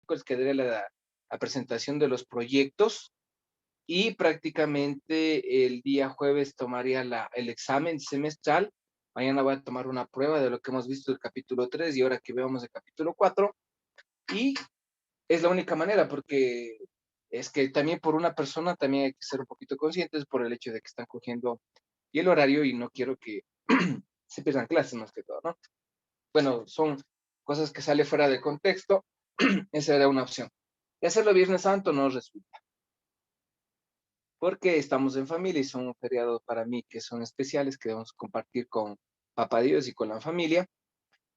miércoles quedaría la presentación de los proyectos y prácticamente el día jueves tomaría el examen semestral. Mañana voy a tomar una prueba de lo que hemos visto del capítulo 3 y ahora que veamos el capítulo 4. Y es la única manera, porque es que también por una persona también hay que ser un poquito conscientes por el hecho de que están cogiendo y el horario y no quiero que se pierdan clases más que todo, ¿no? Bueno, son cosas que sale fuera de contexto. Esa era una opción. Y hacerlo Viernes Santo no resulta, porque estamos en familia y son un feriado para mí que son especiales, que debemos compartir con Papá Dios y con la familia.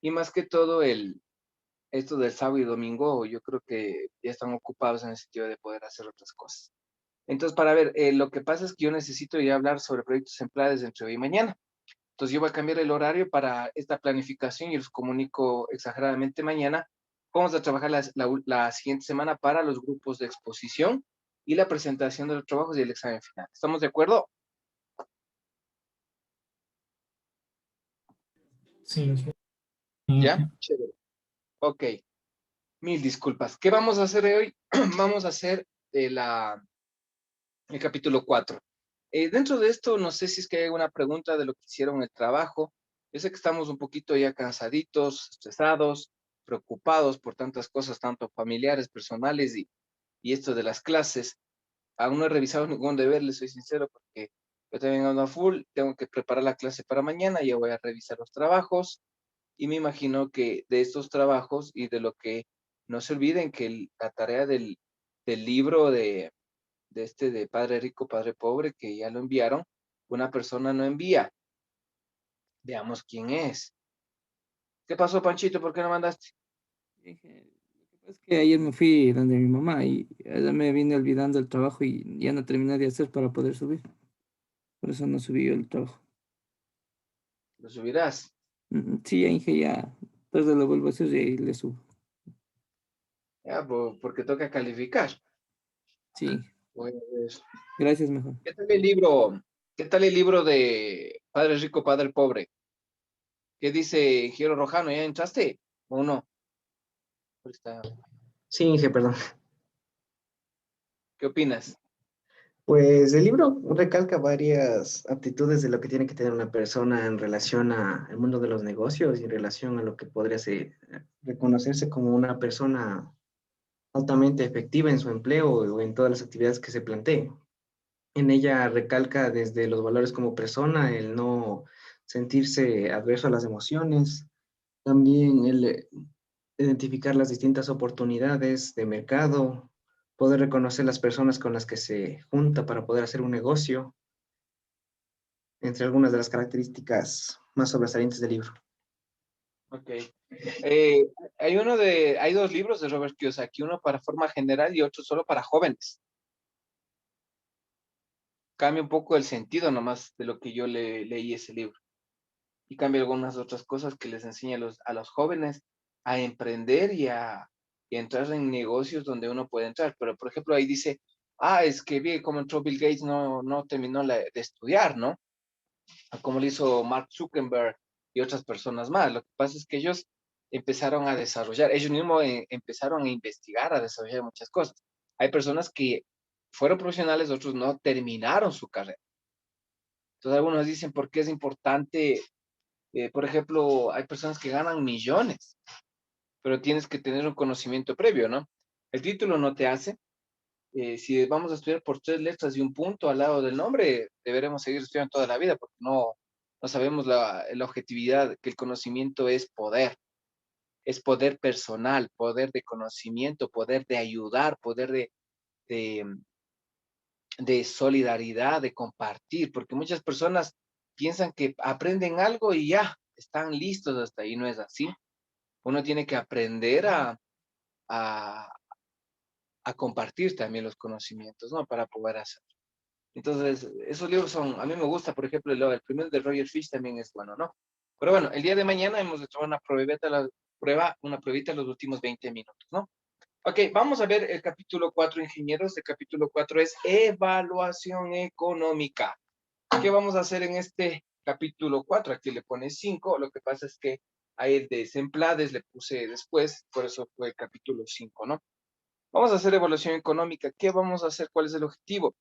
Y más que todo, esto del sábado y domingo, yo creo que ya están ocupados en el sentido de poder hacer otras cosas. Entonces, para ver, lo que pasa es que yo necesito ya hablar sobre proyectos empleados entre hoy y mañana. Entonces, yo voy a cambiar el horario para esta planificación y los comunico exageradamente mañana. Vamos a trabajar la siguiente semana para los grupos de exposición y la presentación de los trabajos y el examen final. ¿Estamos de acuerdo? Sí, ¿Ya? Inge. Chévere. Ok. Mil disculpas. ¿Qué vamos a hacer hoy? Vamos a hacer el capítulo 4. Dentro de esto, no sé si es que hay alguna pregunta de lo que hicieron en el trabajo. Yo sé que estamos un poquito ya cansaditos, estresados, preocupados por tantas cosas, tanto familiares, personales y esto de las clases. Aún no he revisado ningún deber, les soy sincero, porque yo también ando a full, tengo que preparar la clase para mañana, ya voy a revisar los trabajos y me imagino que de estos trabajos y de lo que no se olviden que la tarea del libro de Padre Rico, Padre Pobre, que ya lo enviaron, una persona no envía. Veamos quién es. ¿Qué pasó, Panchito? ¿Por qué no mandaste? Dije, lo que pasa es que ayer me fui donde mi mamá y ella me vine olvidando el trabajo y ya no terminé de hacer para poder subir. Por eso no subí yo el trabajo. Lo subirás. Sí, ya dije, ya, entonces lo vuelvo a hacer y le subo. Ya, porque toca calificar. Sí, Pues, gracias mejor. ¿qué tal el libro? ¿Qué tal el libro de Padre Rico, Padre Pobre? ¿Qué dice Giero Rojano? ¿Ya entraste? ¿O no? Ahí está. Sí, Inge, perdón. ¿Qué opinas? Pues el libro recalca varias aptitudes de lo que tiene que tener una persona en relación al mundo de los negocios y en relación a lo que podría ser, reconocerse como una persona altamente efectiva en su empleo o en todas las actividades que se plantee. En ella recalca desde los valores como persona, el no sentirse adverso a las emociones, también el identificar las distintas oportunidades de mercado, poder reconocer las personas con las que se junta para poder hacer un negocio, entre algunas de las características más sobresalientes del libro. Ok. Hay dos libros de Robert Kiyosaki, uno para forma general y otro solo para jóvenes. Cambia un poco el sentido nomás de lo que yo leí ese libro. Y cambia algunas otras cosas que les enseña a los jóvenes a emprender y a entrar en negocios donde uno puede entrar. Pero, por ejemplo, ahí dice, es que vi cómo entró Bill Gates, no terminó de estudiar, ¿no? A cómo lo hizo Mark Zuckerberg y otras personas más. Lo que pasa es que ellos empezaron a desarrollar, ellos mismos empezaron a investigar, a desarrollar muchas cosas. Hay personas que fueron profesionales, otros no terminaron su carrera. Entonces, algunos dicen por qué es importante, por ejemplo, hay personas que ganan millones, pero tienes que tener un conocimiento previo, ¿no? El título no te hace. Si vamos a estudiar por 3 letras y un punto al lado del nombre, deberemos seguir estudiando toda la vida porque no sabemos la objetividad, que el conocimiento es poder personal, poder de conocimiento, poder de ayudar, poder de, de solidaridad, de compartir, porque muchas personas piensan que aprenden algo y ya, están listos hasta ahí, no es así. Uno tiene que aprender a, a compartir también los conocimientos, ¿no? Para poder hacerlo. Entonces, esos libros a mí me gusta, por ejemplo, el primero de Roger Fish también es bueno, ¿no? Pero bueno, el día de mañana hemos de tomar una pruebita en los últimos 20 minutos, ¿no? Ok, vamos a ver el capítulo 4, ingenieros. El capítulo 4 es evaluación económica. ¿Qué vamos a hacer en este capítulo 4? Aquí le pone 5. Lo que pasa es que a el de Semplades le puse después, por eso fue el capítulo 5, ¿no? Vamos a hacer evaluación económica. ¿Qué vamos a hacer? ¿Cuál es el objetivo?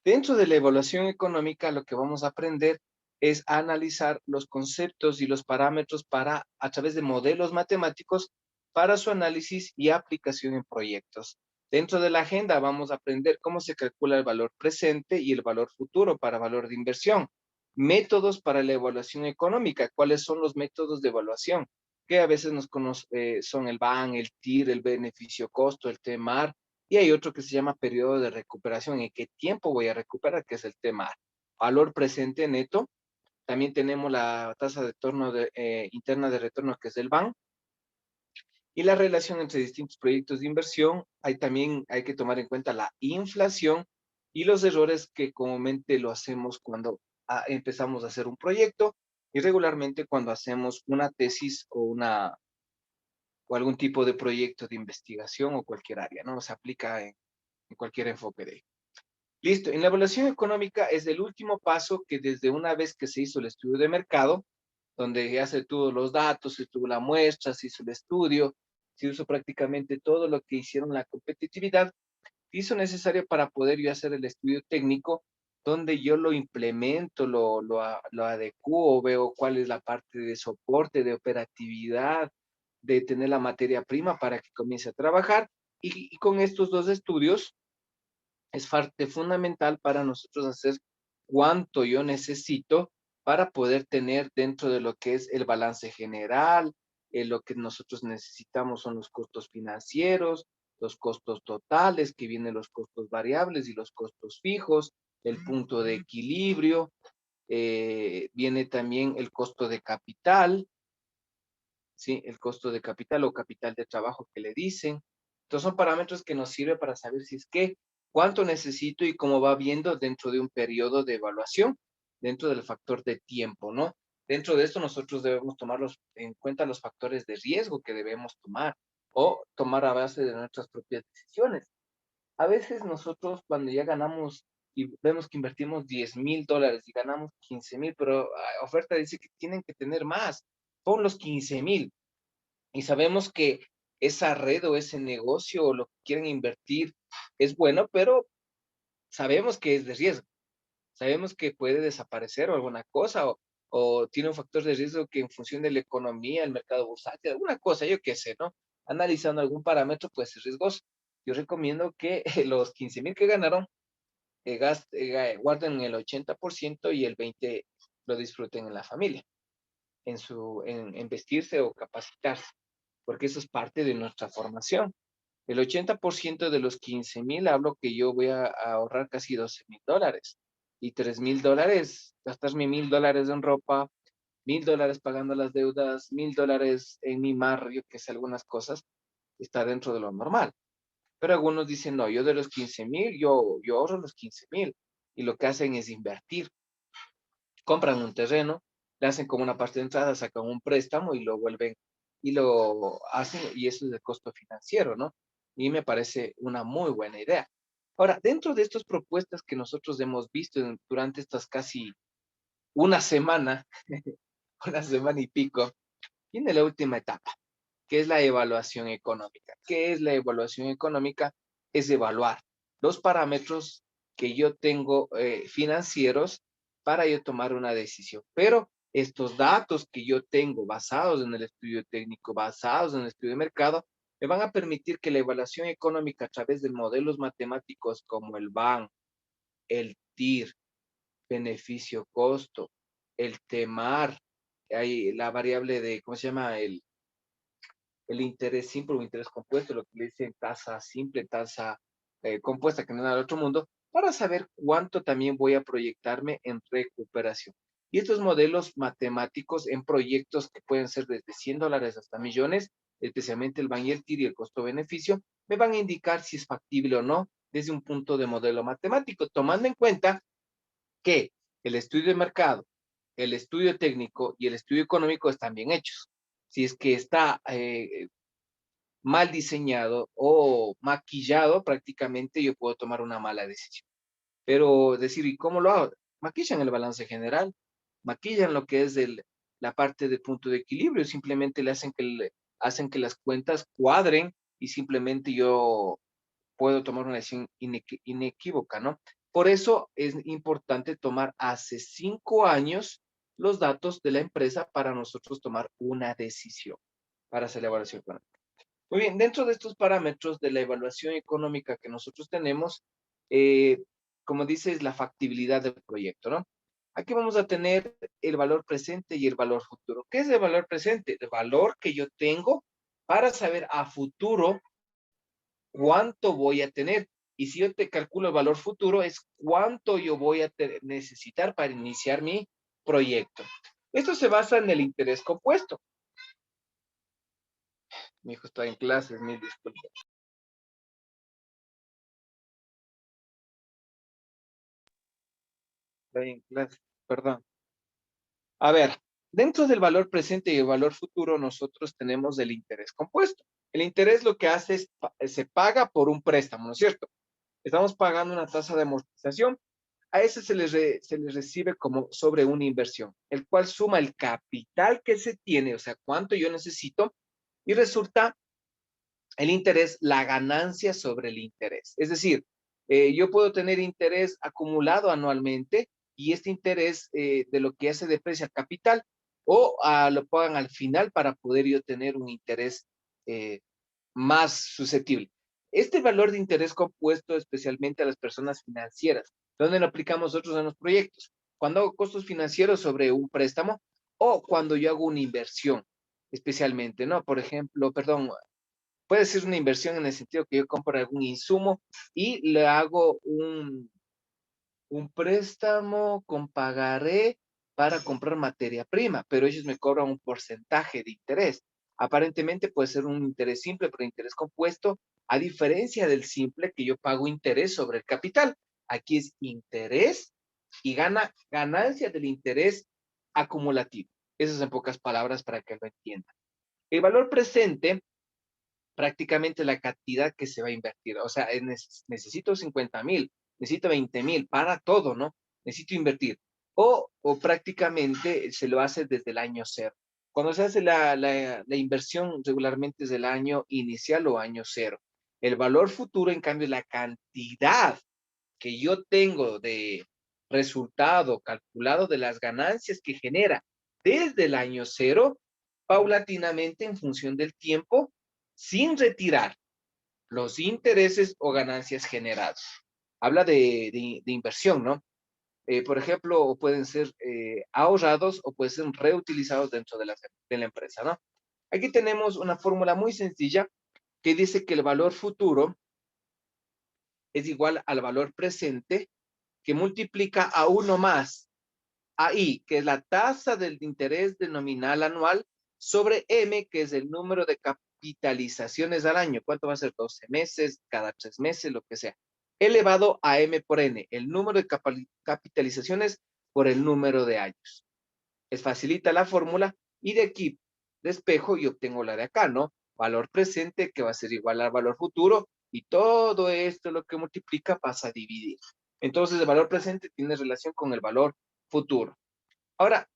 Dentro de la evaluación económica, lo que vamos a aprender es a analizar los conceptos y los parámetros para, a través de modelos matemáticos, para su análisis y aplicación en proyectos. Dentro de la agenda vamos a aprender cómo se calcula el valor presente y el valor futuro para valor de inversión. Métodos para la evaluación económica. ¿Cuáles son los métodos de evaluación? Que a veces son el BAN, el TIR, el beneficio-costo, el TEMAR, y hay otro que se llama periodo de recuperación. ¿En qué tiempo voy a recuperar? Que es el tema valor presente neto. También tenemos la tasa de retorno interna de retorno, que es el BAN. Y la relación entre distintos proyectos de inversión. Hay que tomar en cuenta la inflación y los errores que comúnmente lo hacemos cuando empezamos a hacer un proyecto y regularmente cuando hacemos una tesis o algún tipo de proyecto de investigación o cualquier área, ¿no? Se aplica en cualquier enfoque de. Listo, en la evaluación económica es el último paso que desde una vez que se hizo el estudio de mercado, donde ya se tuvo los datos, se tuvo la muestra, se hizo el estudio, se hizo prácticamente todo lo que hicieron la competitividad, se hizo necesario para poder yo hacer el estudio técnico, donde yo lo implemento, lo adecuo, veo cuál es la parte de soporte, de operatividad, de tener la materia prima para que comience a trabajar. Y con estos dos estudios, es parte fundamental para nosotros hacer cuánto yo necesito para poder tener dentro de lo que es el balance general. Lo que nosotros necesitamos son los costos financieros, los costos totales, que vienen los costos variables y los costos fijos, el punto de equilibrio, viene también el costo de capital, ¿sí? El costo de capital o capital de trabajo que le dicen. Entonces son parámetros que nos sirven para saber si es que cuánto necesito y cómo va viendo dentro de un periodo de evaluación, dentro del factor de tiempo, ¿no? Dentro de esto nosotros debemos tomar en cuenta los factores de riesgo que debemos tomar o tomar a base de nuestras propias decisiones. A veces nosotros cuando ya ganamos y vemos que invertimos $10,000 y ganamos 15,000, pero oferta dice que tienen que tener más, pon los 15,000 y sabemos que esa red o ese negocio o lo que quieren invertir es bueno, pero sabemos que es de riesgo. Sabemos que puede desaparecer o alguna cosa, o tiene un factor de riesgo que en función de la economía, el mercado bursátil, alguna cosa, yo qué sé, ¿no? Analizando algún parámetro puede ser riesgoso. Yo recomiendo que los 15,000 que ganaron, guarden el 80% y el 20% lo disfruten en la familia, en vestirse o capacitarse, porque eso es parte de nuestra formación. El 80% de los 15,000, hablo que yo voy a ahorrar casi $12,000. Y $3,000, gastarme $1,000 en ropa, $1,000 pagando las deudas, $1,000 en mi mar, yo que sé, algunas cosas, está dentro de lo normal. Pero algunos dicen, no, yo de los 15,000, yo ahorro los 15,000. Y lo que hacen es invertir. Compran un terreno, le hacen como una parte de entrada, sacan un préstamo y lo vuelven y lo hacen, y eso es el costo financiero, ¿no? Y me parece una muy buena idea. Ahora, dentro de estas propuestas que nosotros hemos visto durante estas casi una semana, una semana y pico, viene la última etapa, que es la evaluación económica. ¿Qué es la evaluación económica? Es evaluar los parámetros que yo tengo financieros para yo tomar una decisión. Pero estos datos que yo tengo basados en el estudio técnico, basados en el estudio de mercado, me van a permitir que la evaluación económica a través de modelos matemáticos como el BAN, el TIR, beneficio-costo, el TEMAR, hay la variable de, ¿cómo se llama? El interés simple o interés compuesto, lo que le dicen tasa simple, tasa compuesta, que no es nada del otro mundo, para saber cuánto también voy a proyectarme en recuperación. Y estos modelos matemáticos en proyectos que pueden ser desde $100 hasta millones, especialmente el BAN y el TIR y el costo-beneficio, me van a indicar si es factible o no desde un punto de modelo matemático, tomando en cuenta que el estudio de mercado, el estudio técnico y el estudio económico están bien hechos. Si es que está mal diseñado o maquillado, prácticamente yo puedo tomar una mala decisión. Pero decir, ¿y cómo lo hago? Maquillan el balance general, maquillan lo que es la parte de punto de equilibrio, simplemente le hacen que las cuentas cuadren y simplemente yo puedo tomar una decisión inequívoca, ¿no? Por eso es importante tomar hace 5 años los datos de la empresa para nosotros tomar una decisión para hacer la evaluación económica. Muy bien, dentro de estos parámetros de la evaluación económica que nosotros tenemos, eh, como dice, es la factibilidad del proyecto, ¿no? Aquí vamos a tener el valor presente y el valor futuro. ¿Qué es el valor presente? El valor que yo tengo para saber a futuro cuánto voy a tener. Y si yo te calculo el valor futuro, es cuánto yo voy a necesitar para iniciar mi proyecto. Esto se basa en el interés compuesto. Mi hijo está en clases, mil disculpas. Está en clases, perdón. A ver, dentro del valor presente y el valor futuro, nosotros tenemos el interés compuesto. El interés lo que hace es, se paga por un préstamo, ¿no es cierto? Estamos pagando una tasa de amortización. A ese se les recibe como sobre una inversión, el cual suma el capital que se tiene, o sea, cuánto yo necesito, y resulta el interés, la ganancia sobre el interés. Es decir, yo puedo tener interés acumulado anualmente y este interés de lo que hace deprecia el capital o lo pagan al final para poder yo tener un interés eh, más susceptible. Este valor de interés compuesto especialmente a las personas financieras, donde lo aplicamos nosotros en los proyectos. Cuando hago costos financieros sobre un préstamo o cuando yo hago una inversión, especialmente, ¿no? Por ejemplo, perdón, puede ser una inversión en el sentido que yo compro algún insumo y le hago un préstamo con pagaré para comprar materia prima, pero ellos me cobran un porcentaje de interés. Aparentemente puede ser un interés simple, pero interés compuesto, a diferencia del simple que yo pago interés sobre el capital. Aquí es interés y ganancia del interés acumulativo. Esas en pocas palabras para que lo entiendan. El valor presente prácticamente la cantidad que se va a invertir. O sea, necesito 50,000, necesito 20,000 para todo, ¿no? Necesito invertir. O prácticamente se lo hace desde el año cero. Cuando se hace la inversión regularmente es del año inicial o año cero. El valor futuro, en cambio, es la cantidad que yo tengo de resultado calculado de las ganancias que genera desde el año cero, paulatinamente en función del tiempo, sin retirar los intereses o ganancias generadas. Habla de inversión, ¿no? Por ejemplo, pueden ser ahorrados o pueden ser reutilizados dentro de la empresa, ¿no? Aquí tenemos una fórmula muy sencilla que dice que el valor futuro es igual al valor presente que multiplica a uno más a I, que es la tasa del interés de nominal anual, sobre M, que es el número de capitalizaciones al año. ¿Cuánto va a ser? 12 meses, cada 3 meses, lo que sea. Elevado a M por N, el número de capitalizaciones por el número de años. Es facilita la fórmula y de aquí despejo y obtengo la de acá, ¿no? Valor presente que va a ser igual al valor futuro y todo esto lo que multiplica pasa a dividir. Entonces el valor presente tiene relación con el valor futuro. Ahora,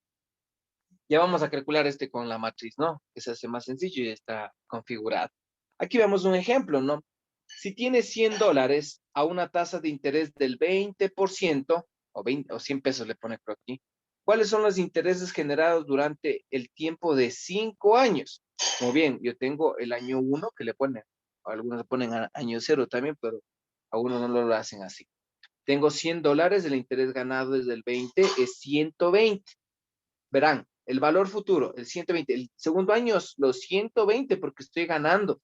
ya vamos a calcular este con la matriz, ¿no? Que se hace más sencillo y está configurado. Aquí vemos un ejemplo, ¿no? Si tienes $100 a una tasa de interés del 20% o 100 pesos le pone por aquí, ¿cuáles son los intereses generados durante el tiempo de 5 años? Muy bien, yo tengo el año 1 que le ponen, algunos le ponen año 0 también, pero a uno no lo hacen así. Tengo $100, el interés ganado desde el 20 es 120. Verán, el valor futuro, el 120, el segundo año es los 120 porque estoy ganando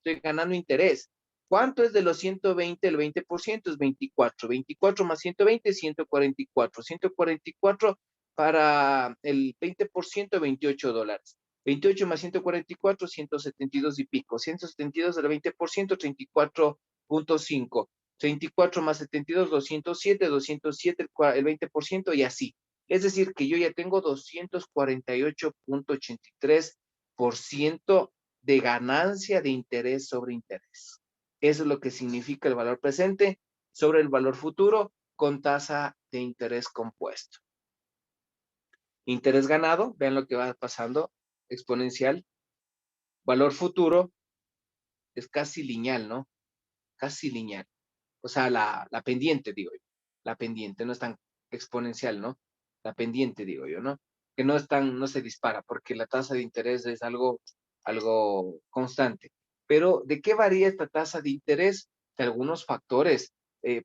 interés. ¿Cuánto es de los 120? El 20% es 24. 24 más 120, 144. 144 para el 20%, $28. 28 más 144, 172 y pico. 172 al 20%, 34,5. 34 más 72, 207. 207 el 20% y así. Es decir, que yo ya tengo 248,83% de ganancia de interés sobre interés. Eso es lo que significa el valor presente sobre el valor futuro con tasa de interés compuesto. Interés ganado, vean lo que va pasando, exponencial. Valor futuro, es casi lineal, ¿no? Casi lineal. O sea, la pendiente, digo yo. La pendiente, no es tan exponencial, ¿no? La pendiente, digo yo, ¿no? Que no es tan, no se dispara, porque la tasa de interés es algo constante. Pero, ¿de qué varía esta tasa de interés? De algunos factores.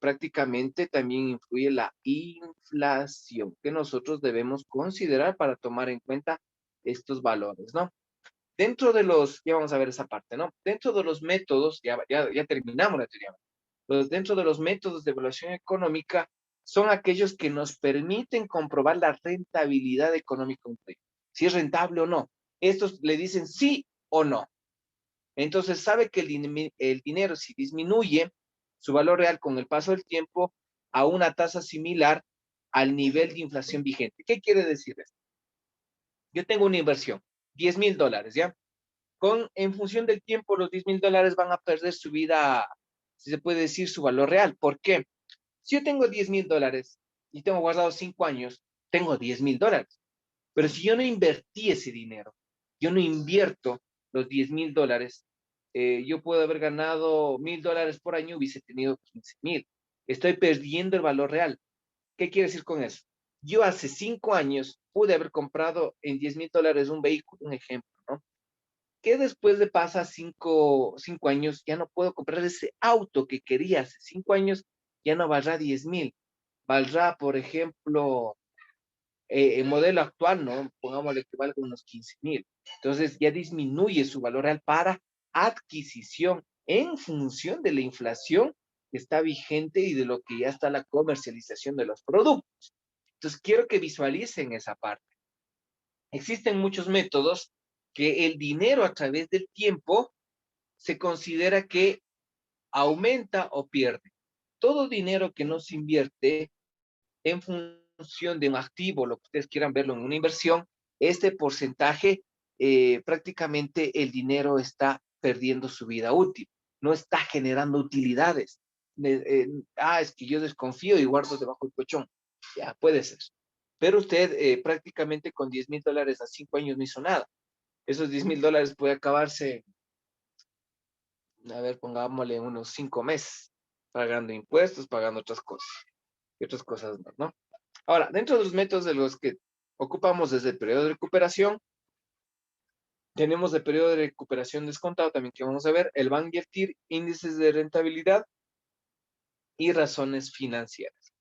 Prácticamente también influye la inflación, que nosotros debemos considerar para tomar en cuenta estos valores, ¿no? Dentro de los, ya vamos a ver esa parte, ¿no? Dentro de los métodos, ya terminamos la teoría. Dentro de los métodos de evaluación económica son aquellos que nos permiten comprobar la rentabilidad económica de un proyecto, si es rentable o no. Estos le dicen sí o no. Entonces sabe que el dinero, si disminuye su valor real con el paso del tiempo a una tasa similar al nivel de inflación vigente. ¿Qué quiere decir esto? Yo tengo una inversión, $10,000, ¿ya? En función del tiempo, los $10,000 van a perder su vida, si se puede decir, su valor real. ¿Por qué? Si yo tengo $10,000 y tengo guardado 5 años, tengo $10,000. Pero si yo no invertí ese dinero, yo no invierto los $10,000, yo puedo haber ganado $1,000 por año, hubiese tenido 15,000. Estoy perdiendo el valor real. ¿Qué quiere decir con eso? Yo hace 5 años pude haber comprado en $10,000 un vehículo, un ejemplo, ¿no? Que después de pasar 5 años, ya no puedo comprar ese auto que quería hace 5 años, ya no valdrá 10,000. Valdrá, por ejemplo, el modelo actual, ¿no? Pongámosle que valga unos 15,000. Entonces ya disminuye su valor real para adquisición en función de la inflación que está vigente y de lo que ya está la comercialización de los productos. Entonces quiero que visualicen esa parte. Existen muchos métodos que el dinero a través del tiempo se considera que aumenta o pierde. Todo dinero que no se invierte en función de un activo, lo que ustedes quieran verlo en una inversión, este porcentaje, prácticamente el dinero está perdiendo su vida útil, no está generando utilidades. Es que yo desconfío y guardo debajo del colchón. Ya, puede ser. Pero usted prácticamente con $10,000 a 5 años no hizo nada. Esos $10,000 puede acabarse, a ver, pongámosle unos 5 meses, pagando impuestos, pagando otras cosas y otras cosas más, ¿no? Ahora, dentro de los métodos de los que ocupamos desde el periodo de recuperación, tenemos el periodo de recuperación descontado también que vamos a ver, el Bank y el TIR, índices de rentabilidad y razones financieras.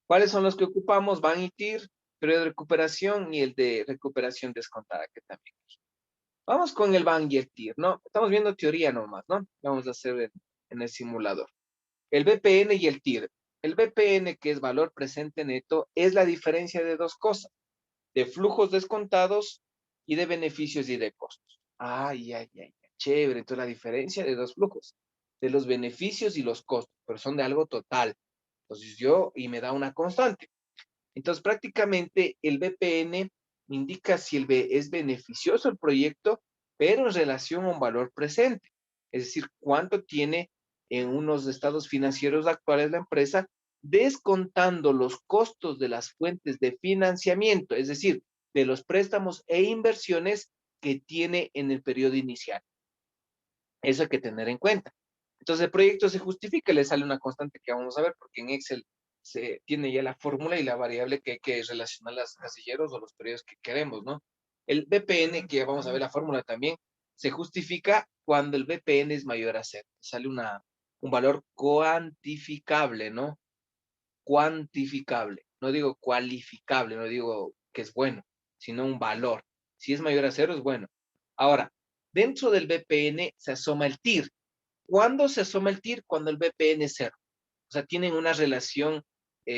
¿Cuáles son los que ocupamos? Bank y TIR, periodo de recuperación y el de recuperación descontada que también. Vamos con el Bank y el TIR, ¿no? Estamos viendo teoría nomás, ¿no? Vamos a hacer en el simulador. El BPN y el TIR. El BPN, que es valor presente neto, es la diferencia de dos cosas, de flujos descontados y de beneficios y de costos. Chévere. Entonces la diferencia de dos flujos, de los beneficios y los costos, pero son de algo total. Entonces y me da una constante. Entonces prácticamente el BPN indica si es beneficioso el proyecto, pero en relación a un valor presente. Es decir, cuánto tiene en unos estados financieros actuales la empresa, descontando los costos de las fuentes de financiamiento, es decir, de los préstamos e inversiones que tiene en el periodo inicial. Eso hay que tener en cuenta. Entonces el proyecto se justifica, le sale una constante que vamos a ver, porque en Excel se tiene ya la fórmula y la variable que hay que relacionar los casilleros o los periodos que queremos, ¿no? El BPN, que vamos a ver la fórmula también, se justifica cuando el BPN es mayor a 0. Sale un valor cuantificable, ¿no? Cuantificable. No digo cualificable, no digo que es bueno, sino un valor. Si es mayor a 0, es bueno. Ahora, dentro del BPN se asoma el TIR. ¿Cuándo se asoma el TIR? Cuando el BPN es 0. O sea, tienen una relación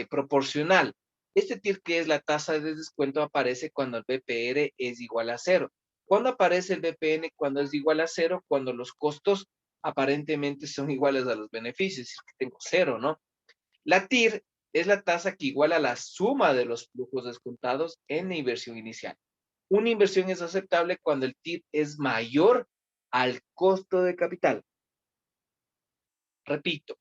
proporcional. Este TIR, que es la tasa de descuento, aparece cuando el BPR es igual a 0. ¿Cuándo aparece el BPN? Cuando es igual a 0, cuando los costos aparentemente son iguales a los beneficios, es decir, que tengo 0, ¿no? La TIR es la tasa que iguala la suma de los flujos descontados en la inversión inicial. Una inversión es aceptable cuando el TIR es mayor al costo de capital. Repito,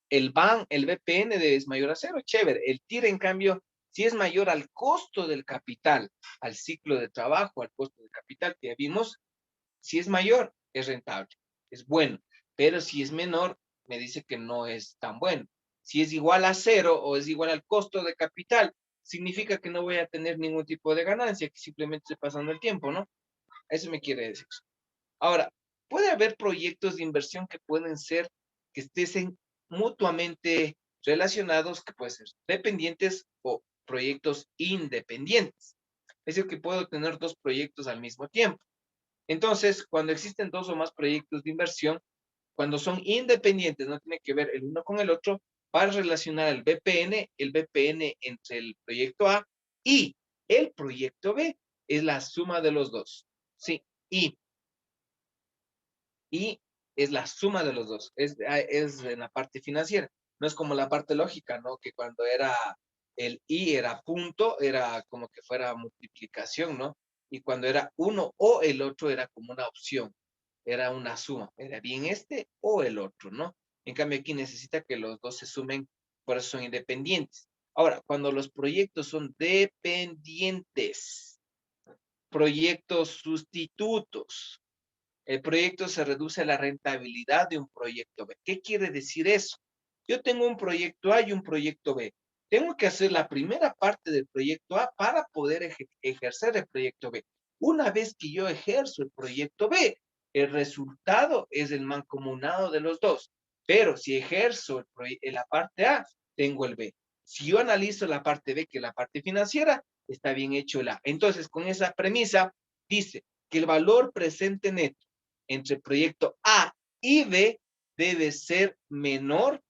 el BPN es mayor a 0, chévere. El TIR, en cambio, si es mayor al costo del capital, al ciclo de trabajo, al costo del capital que ya vimos, si es mayor, es rentable, es bueno. pero si es menor, me dice que no es tan bueno. Si es igual a cero o es igual al costo de capital, significa que no voy a tener ningún tipo de ganancia, que simplemente estoy pasando el tiempo, ¿no? Eso me quiere decir. Ahora, puede haber proyectos de inversión que pueden ser, que estén mutuamente relacionados, que pueden ser dependientes o proyectos independientes. Es decir, que puedo tener dos proyectos al mismo tiempo. Entonces, cuando existen dos o más proyectos de inversión, cuando son independientes, no tiene que ver el uno con el otro, para relacionar el BPN entre el proyecto A y el proyecto B, es la suma de los dos. Sí, y es la suma de los dos, es en la parte financiera, no es como la parte lógica, ¿no? Que cuando era el y era punto, era como que fuera multiplicación, ¿no? Y cuando era uno o el otro era como una opción, era una suma, era bien este o el otro, ¿no? En cambio aquí necesita que los dos se sumen, por eso son independientes. Ahora, cuando los proyectos son dependientes, proyectos sustitutos, el proyecto se reduce a la rentabilidad de un proyecto B. ¿Qué quiere decir eso? Yo tengo un proyecto A y un proyecto B. Tengo que hacer la primera parte del proyecto A para poder ejercer el proyecto B. Una vez que yo ejerzo el proyecto B, el resultado es el mancomunado de los dos. Pero si ejerzo la parte A, tengo el B. Si yo analizo la parte B, que es la parte financiera, está bien hecho el A. Entonces, con esa premisa, dice que el valor presente neto entre proyecto A y B debe ser menor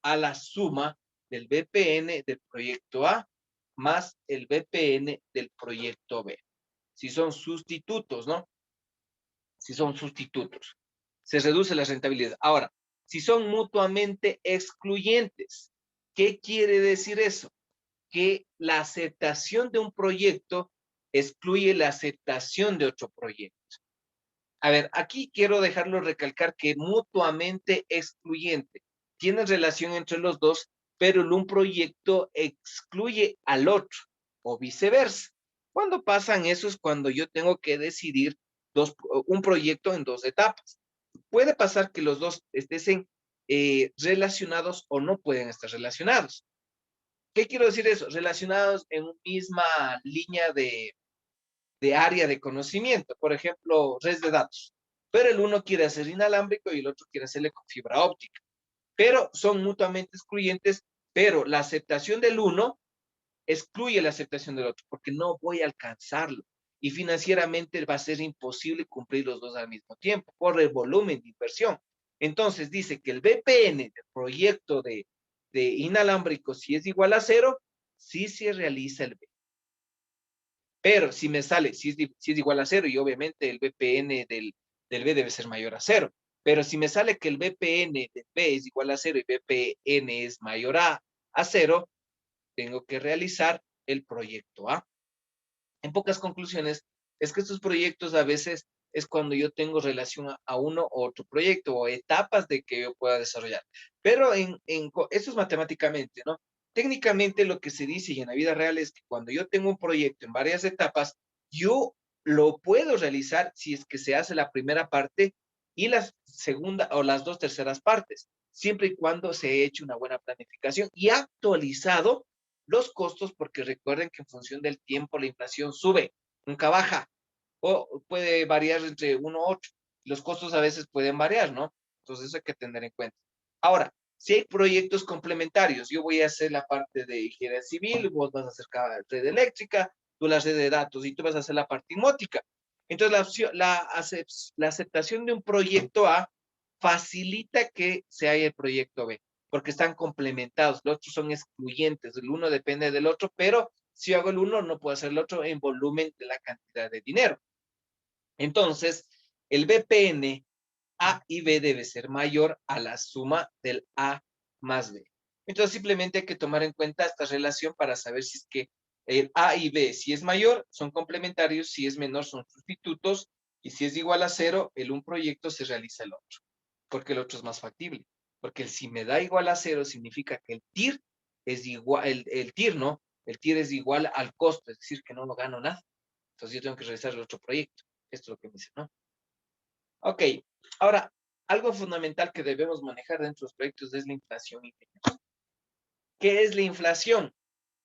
a la suma del BPN del proyecto A más el BPN del proyecto B. Si son sustitutos, ¿no? Si son sustitutos. Se reduce la rentabilidad. Ahora, si son mutuamente excluyentes, ¿qué quiere decir eso? Que la aceptación de un proyecto excluye la aceptación de otro proyecto. A ver, aquí quiero dejarlo recalcar que mutuamente excluyente. Tiene relación entre los dos, pero un proyecto excluye al otro o viceversa. Cuando pasan eso es cuando yo tengo que decidir un proyecto en dos etapas. Puede pasar que los dos estén relacionados o no pueden estar relacionados. ¿Qué quiero decir eso? Relacionados en una misma línea de área de conocimiento, por ejemplo, redes de datos. Pero el uno quiere hacer inalámbrico y el otro quiere hacerle con fibra óptica. Pero son mutuamente excluyentes, pero la aceptación del uno excluye la aceptación del otro, porque no voy a alcanzarlo. Y financieramente va a ser imposible cumplir los dos al mismo tiempo, por el volumen de inversión. Entonces dice que el BPN del proyecto de inalámbrico, si es igual a cero, sí se realiza el B. Pero si me sale, si es igual a cero, y obviamente el BPN del B debe ser mayor a cero. Pero si me sale que el BPN del B es igual a cero y BPN es mayor a cero, tengo que realizar el proyecto A. En pocas conclusiones, es que estos proyectos a veces es cuando yo tengo relación a uno u otro proyecto o etapas de que yo pueda desarrollar. Pero eso es matemáticamente, ¿no? Técnicamente lo que se dice y en la vida real es que cuando yo tengo un proyecto en varias etapas, yo lo puedo realizar si es que se hace la primera parte y la segunda o las dos terceras partes, siempre y cuando se haya hecho una buena planificación y actualizado los costos, porque recuerden que en función del tiempo la inflación sube, nunca baja, o puede variar entre 1 a 8. Los costos a veces pueden variar, ¿no? Entonces eso hay que tener en cuenta. Ahora, si hay proyectos complementarios, yo voy a hacer la parte de ingeniería civil, vos vas a hacer la red eléctrica, tú la red de datos y tú vas a hacer la parte imótica. Entonces, la aceptación de un proyecto A facilita que se haya el proyecto B, porque están complementados, los otros son excluyentes, el uno depende del otro, pero si hago el uno, no puedo hacer el otro en volumen de la cantidad de dinero. Entonces, el BPN A y B debe ser mayor a la suma del A más B. Entonces, simplemente hay que tomar en cuenta esta relación para saber si es que el A y B, si es mayor, son complementarios, si es menor, son sustitutos, y si es igual a cero, el un proyecto se realiza el otro, porque el otro es más factible. Porque si me da igual a cero, significa que el TIR es igual, el TIR, ¿no? El TIR es igual al costo, es decir, que no gano nada. Entonces yo tengo que realizar el otro proyecto. Esto es lo que me dice, ¿no? Ok, ahora, algo fundamental que debemos manejar dentro de los proyectos es la inflación. ¿Qué es la inflación?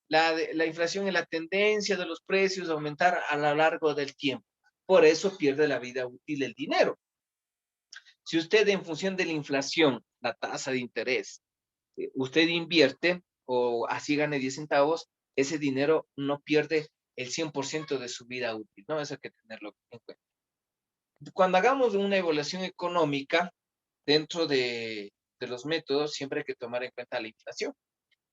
La inflación es la tendencia de los precios a aumentar a lo largo del tiempo. Por eso pierde la vida útil el dinero. Si usted en función de la inflación, la tasa de interés, usted invierte o así gane 10 centavos, ese dinero no pierde el 100% de su vida útil, ¿no? Eso hay que tenerlo en cuenta. Cuando hagamos una evaluación económica dentro de los métodos, siempre hay que tomar en cuenta la inflación,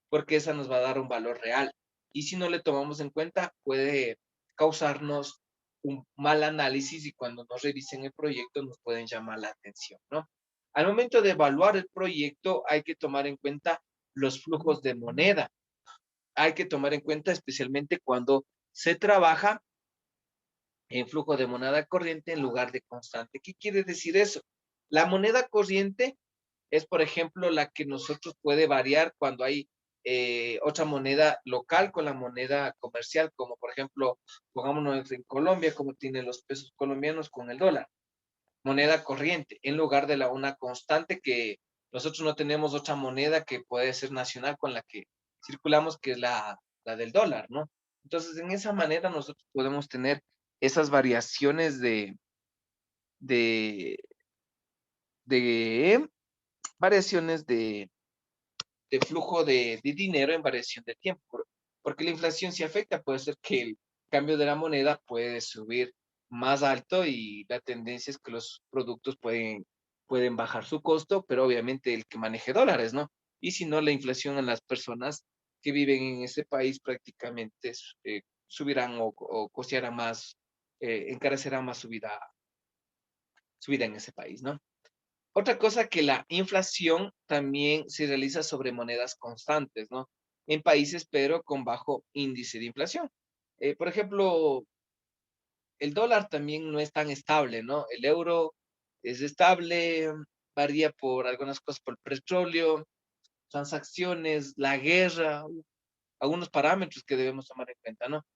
porque esa nos va a dar un valor real. Y si no le tomamos en cuenta, puede causarnos un mal análisis y cuando nos revisen el proyecto nos pueden llamar la atención, ¿no? Al momento de evaluar el proyecto hay que tomar en cuenta los flujos de moneda. Hay que tomar en cuenta especialmente cuando se trabaja en flujo de moneda corriente en lugar de constante. ¿Qué quiere decir eso? La moneda corriente es, por ejemplo, la que nosotros puede variar cuando hay otra moneda local con la moneda comercial, como por ejemplo, pongámonos en Colombia, como tienen los pesos colombianos con el dólar, moneda corriente, en lugar de una constante que nosotros no tenemos otra moneda que puede ser nacional con la que circulamos, que es la del dólar, ¿no? Entonces, en esa manera nosotros podemos tener esas variaciones de, de variaciones de flujo de dinero en variación de tiempo, porque la inflación sí afecta, puede ser que el cambio de la moneda puede subir más alto y la tendencia es que los productos pueden bajar su costo, pero obviamente el que maneje dólares, ¿no? Y si no, la inflación en las personas que viven en ese país prácticamente subirán o costearán más, encarecerán más su vida en ese país, ¿no? Otra cosa que la inflación también se realiza sobre monedas constantes, ¿no? En países, pero con bajo índice de inflación. Por ejemplo, el dólar también no es tan estable, ¿no? El euro es estable, varía por algunas cosas, por el petróleo, transacciones, la guerra, algunos parámetros que debemos tomar en cuenta, ¿no?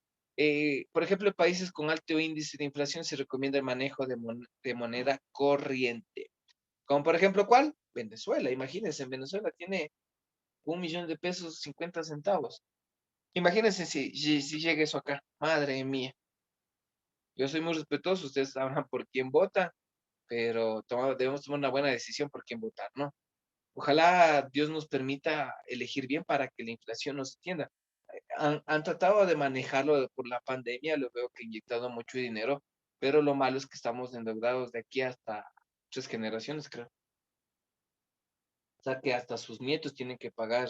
Por ejemplo, en países con alto índice de inflación se recomienda el manejo de moneda corriente. Como por ejemplo, ¿cuál? Venezuela. Imagínense, en Venezuela tiene 1 millón de pesos, 50 centavos. Imagínense si llega eso acá. Madre mía. Yo soy muy respetuoso, ustedes sabrán por quién vota, pero debemos tomar una buena decisión por quién votar, ¿no? Ojalá Dios nos permita elegir bien para que la inflación no se tienda. Han tratado de manejarlo por la pandemia, lo veo que han inyectado mucho dinero, pero lo malo es que estamos endeudados de aquí hasta 3 generaciones, creo. O sea que hasta sus nietos tienen que pagar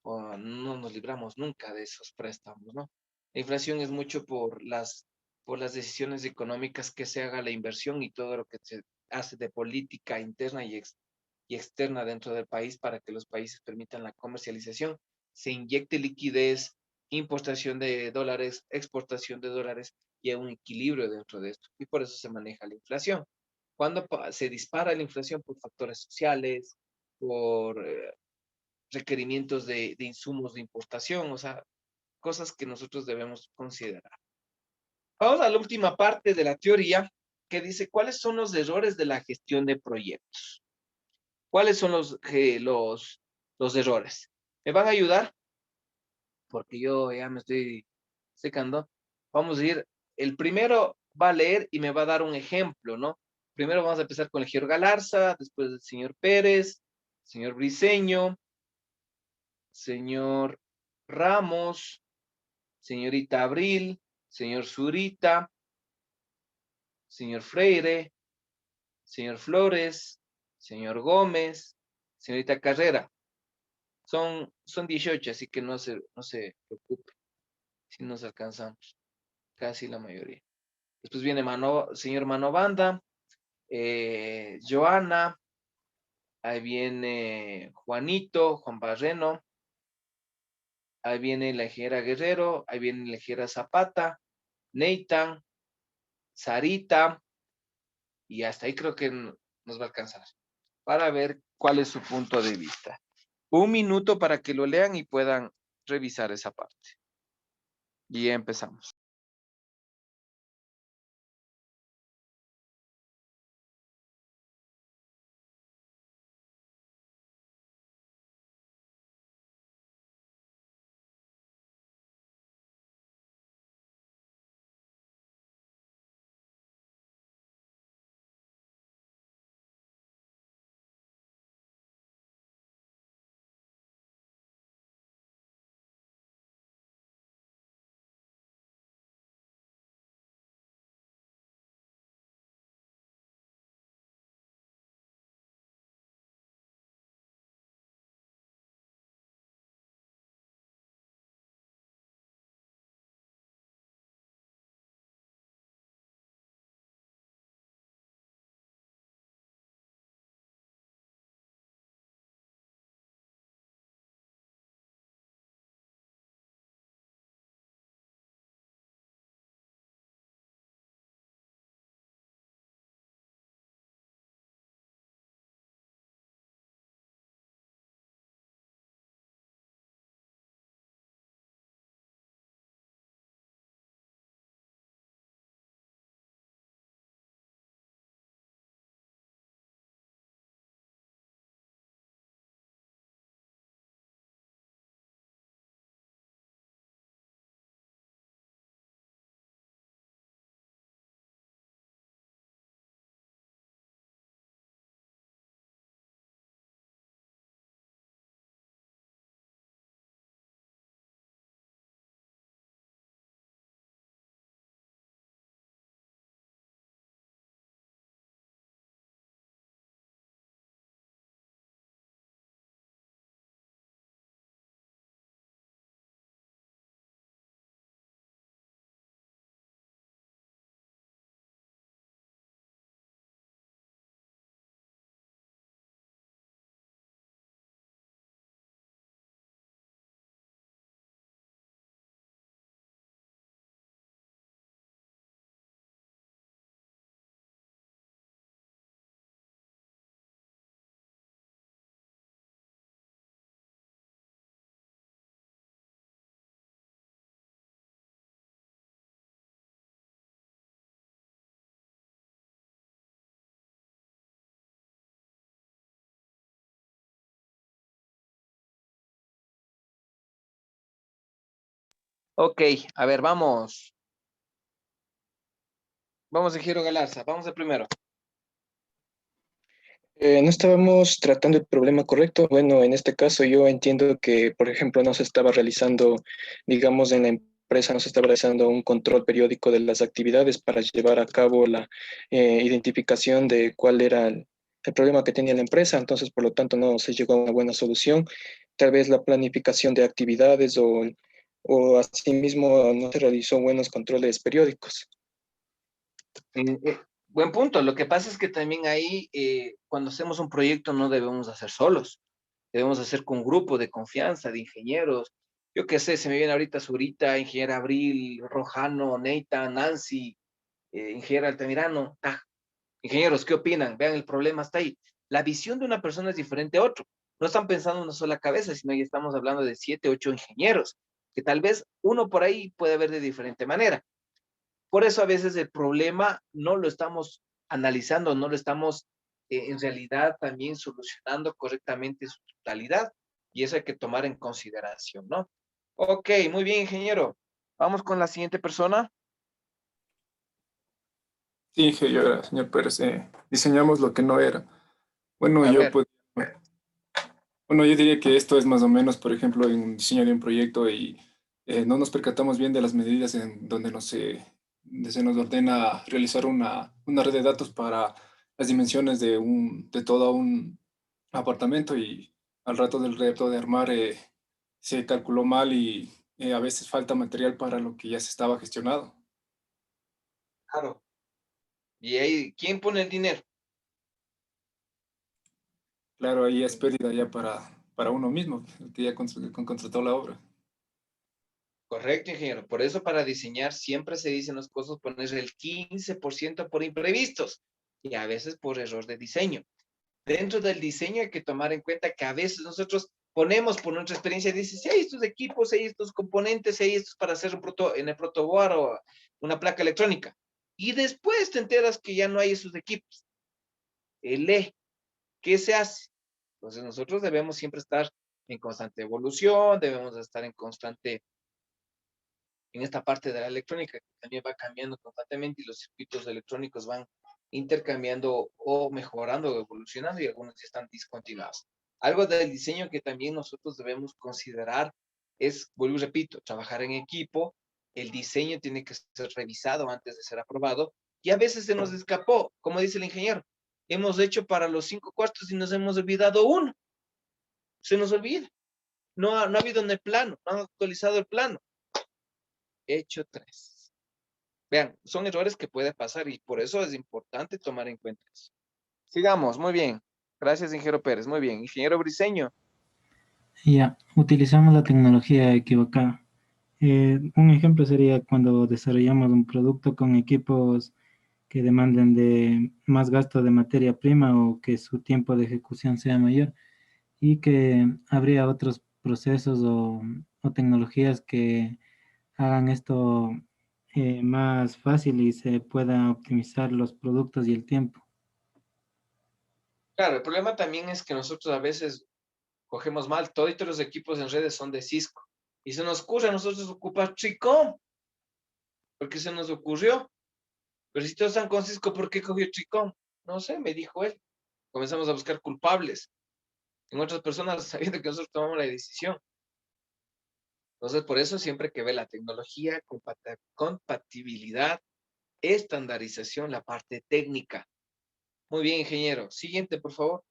o no nos libramos nunca de esos préstamos, ¿no? La inflación es mucho por las decisiones económicas que se haga la inversión y todo lo que se hace de política interna y externa dentro del país para que los países permitan la comercialización, se inyecte liquidez, importación de dólares, exportación de dólares y hay un equilibrio dentro de esto. Y por eso se maneja la inflación. Cuando se dispara la inflación por factores sociales, por requerimientos de insumos de importación, o sea, cosas que nosotros debemos considerar. Vamos a la última parte de la teoría que dice cuáles son los errores de la gestión de proyectos. ¿Cuáles son los errores? ¿Me van a ayudar? Porque yo ya me estoy secando. Vamos a ir, el primero va a leer y me va a dar un ejemplo, ¿no? Primero vamos a empezar con el señor Galarza, después el señor Pérez, señor Briceño, señor Ramos, señorita Abril, señor Zurita, señor Freire, señor Flores, señor Gómez, señorita Carrera. Son 18, así que no se preocupe si nos alcanzamos, casi la mayoría. Después viene señor Manobanda, Joana, ahí viene Juanito, Juan Barreno, ahí viene la Ejera Guerrero, ahí viene la Ejera Zapata, Nathan, Sarita, y hasta ahí creo que nos va a alcanzar para ver cuál es su punto de vista. 1 minuto para que lo lean y puedan revisar esa parte. Y ya empezamos. Ok, a ver, vamos. Vamos, ingeniero Galarza, vamos de primero. No estábamos tratando el problema correcto. Bueno, en este caso yo entiendo que, por ejemplo, no se estaba realizando, digamos, en la empresa no se estaba realizando un control periódico de las actividades para llevar a cabo la identificación de cuál era el problema que tenía la empresa. Entonces, por lo tanto, no se llegó a una buena solución. Tal vez la planificación de actividades o asimismo no se realizó buenos controles periódicos. Buen punto. Lo que pasa es que también ahí, cuando hacemos un proyecto, no debemos hacer solos. Debemos hacer con un grupo de confianza, de ingenieros. Yo qué sé, se me viene ahorita Zurita, ingeniera Abril, Rojano, Neita, Nancy, ingeniera Altamirano. Ingenieros, ¿qué opinan? Vean, el problema está ahí. La visión de una persona es diferente a otro. No están pensando en una sola cabeza, sino ya estamos hablando de 7, 8 ingenieros, que tal vez uno por ahí puede ver de diferente manera. Por eso a veces el problema no lo estamos analizando, no lo estamos en realidad también solucionando correctamente en su totalidad. Y eso hay que tomar en consideración, ¿no? Ok, muy bien, ingeniero. Vamos con la siguiente persona. Sí, señor Pérez, diseñamos lo que no era. Bueno, A ver, bueno, yo diría que esto es más o menos, por ejemplo, en un diseño de un proyecto y no nos percatamos bien de las medidas en donde donde se nos ordena realizar una red de datos para las dimensiones de todo un apartamento y al rato del reto de armar se calculó mal y a veces falta material para lo que ya se estaba gestionado. claro. Y ahí, ¿quién pone el dinero? Claro, ahí es pérdida ya para uno mismo, el que ya contrató la obra. Correcto, ingeniero. Por eso para diseñar siempre se dicen las cosas poner el 15% por imprevistos y a veces por error de diseño. Dentro del diseño hay que tomar en cuenta que a veces nosotros ponemos por nuestra experiencia, dices, si hay estos equipos, si hay estos componentes, si hay estos para hacer en el protoboard o una placa electrónica. Y después te enteras que ya no hay esos equipos. El E, ¿qué se hace? Entonces nosotros debemos siempre estar en constante evolución, debemos estar en constante en esta parte de la electrónica, que también va cambiando constantemente y los circuitos electrónicos van intercambiando o mejorando o evolucionando y algunos ya están discontinuados. Algo del diseño que también nosotros debemos considerar es, vuelvo y repito, trabajar en equipo, el diseño tiene que ser revisado antes de ser aprobado y a veces se nos escapó, como dice el ingeniero, hemos hecho para los 5 cuartos y nos hemos olvidado uno, se nos olvida, no ha habido en el plano, no han actualizado el plano, hecho 3. Vean, son errores que puede pasar y por eso es importante tomar en cuenta eso. Sigamos, muy bien. Gracias, ingeniero Pérez. Muy bien. Ingeniero Briseño. Ya, utilizamos la tecnología equivocada. Un ejemplo sería cuando desarrollamos un producto con equipos que demanden de más gasto de materia prima o que su tiempo de ejecución sea mayor y que habría otros procesos o tecnologías que hagan esto más fácil y se pueda optimizar los productos y el tiempo. Claro, el problema también es que nosotros a veces cogemos mal. Todos los equipos en redes son de Cisco. Y se nos ocurre a nosotros ocupar Tricom, porque se nos ocurrió. Pero si todos están con Cisco, ¿por qué cogió Tricom? No sé, me dijo él. Comenzamos a buscar culpables en otras personas sabiendo que nosotros tomamos la decisión. Entonces, por eso siempre que ve la tecnología, compatibilidad, estandarización, la parte técnica. Muy bien, ingeniero. Siguiente, por favor.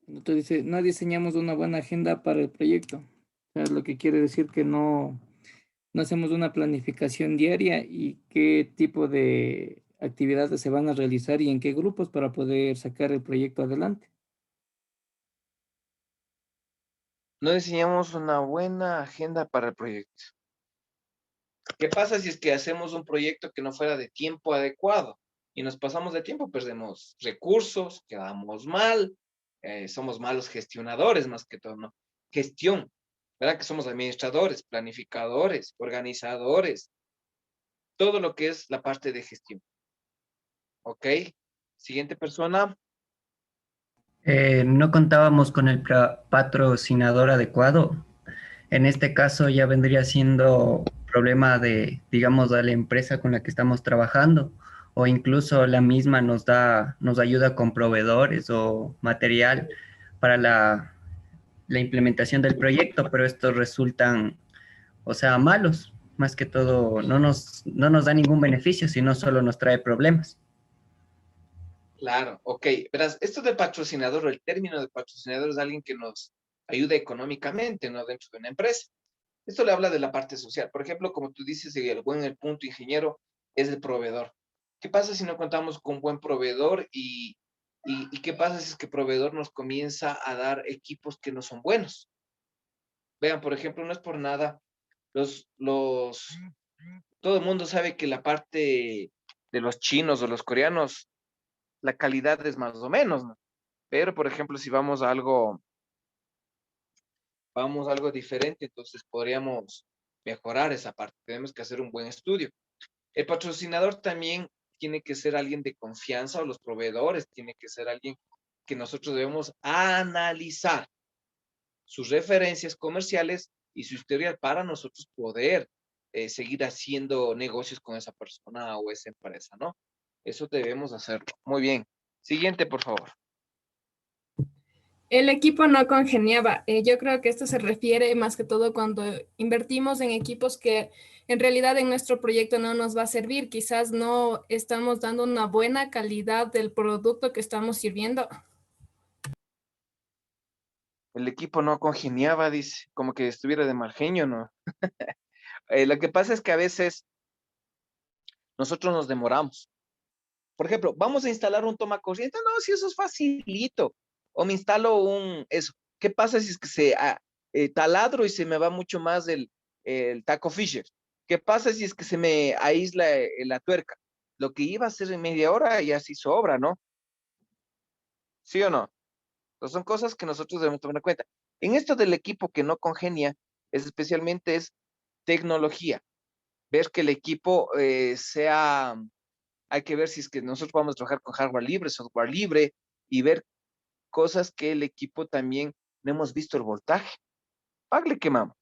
Entonces dice, no diseñamos una buena agenda para el proyecto. O sea, lo que quiere decir que no hacemos una planificación diaria y qué tipo de actividades se van a realizar y en qué grupos para poder sacar el proyecto adelante. No diseñamos una buena agenda para el proyecto. ¿Qué pasa si es que hacemos un proyecto que no fuera de tiempo adecuado y nos pasamos de tiempo? Perdemos recursos, quedamos mal, somos malos gestionadores más que todo, ¿no? Gestión, ¿verdad? Que somos administradores, planificadores, organizadores, todo lo que es la parte de gestión. Ok. Siguiente persona. No contábamos con el patrocinador adecuado. En este caso ya vendría siendo problema de, digamos, de la empresa con la que estamos trabajando, o incluso la misma nos ayuda con proveedores o material para la implementación del proyecto, pero estos resultan, o sea, malos. Más que todo, no nos da ningún beneficio, sino solo nos trae problemas. Claro, ok. Verás, esto de patrocinador, o el término de patrocinador es alguien que nos ayuda económicamente, ¿no? Dentro de una empresa. Esto le habla de la parte social. Por ejemplo, como tú dices, el punto ingeniero es el proveedor. ¿Qué pasa si no contamos con un buen proveedor y qué pasa si es que el proveedor nos comienza a dar equipos que no son buenos? Vean, por ejemplo, no es por nada, todo el mundo sabe que la parte de los chinos o los coreanos, la calidad es más o menos, ¿no? Pero, por ejemplo, si vamos a algo diferente, entonces podríamos mejorar esa parte. Tenemos que hacer un buen estudio. El patrocinador también tiene que ser alguien de confianza, o los proveedores tiene que ser alguien que nosotros debemos analizar sus referencias comerciales y su historial para nosotros poder seguir haciendo negocios con esa persona o esa empresa, ¿no? Eso debemos hacerlo. Muy bien. Siguiente, por favor. El equipo no congeniaba. Yo creo que esto se refiere más que todo cuando invertimos en equipos que en realidad en nuestro proyecto no nos va a servir. Quizás no estamos dando una buena calidad del producto que estamos sirviendo. El equipo no congeniaba, dice, como que estuviera de mal genio, ¿no? Lo que pasa es que a veces nosotros nos demoramos. Por ejemplo, vamos a instalar un toma corriente. No, si eso es facilito. O me instalo eso. ¿Qué pasa si es que taladro y se me va mucho más el taco Fisher? ¿Qué pasa si es que se me aísla la tuerca? Lo que iba a hacer en media hora ya se sobra, ¿no? ¿Sí o no? Entonces son cosas que nosotros debemos tomar en cuenta. En esto del equipo que no congenia, es tecnología. Ver que el equipo hay que ver si es que nosotros vamos a trabajar con hardware libre, software libre, y ver cosas que el equipo también no hemos visto el voltaje. Pagle quemamos.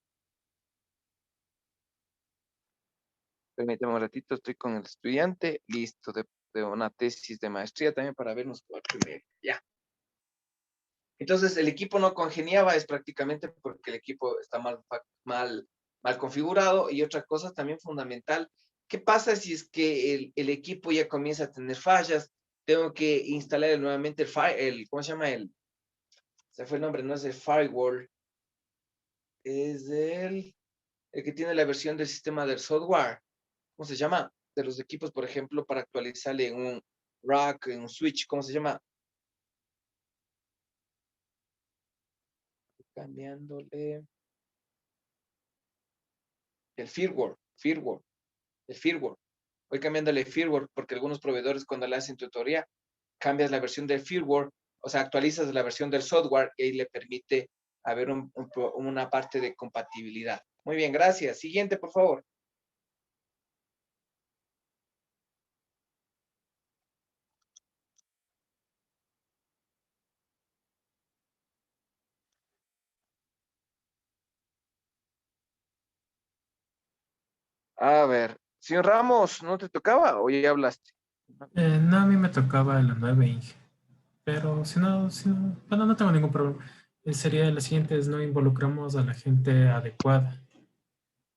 Permíteme un ratito, estoy con el estudiante, listo, de una tesis de maestría también para vernos 4:30. Ya. Entonces, el equipo no congeniaba, es prácticamente porque el equipo está mal configurado. Y otra cosa también fundamental, ¿qué pasa si es que el equipo ya comienza a tener fallas? Tengo que instalar nuevamente ¿cómo se llama? Se fue el nombre, no es el firewall, es el que tiene la versión del sistema del software. ¿Cómo se llama? De los equipos, por ejemplo, para actualizarle en un rack, en un switch, ¿cómo se llama? Cambiándole el firmware. Voy cambiándole firmware porque algunos proveedores cuando le hacen tutoría, cambias la versión del firmware, o sea, actualizas la versión del software y ahí le permite haber una parte de compatibilidad. Muy bien, gracias. Siguiente, por favor. A ver, señor Ramos, ¿no te tocaba o ya hablaste? No, a mí me tocaba la 9 Inge, pero bueno, no tengo ningún problema. Sería la siguiente, es no involucramos a la gente adecuada.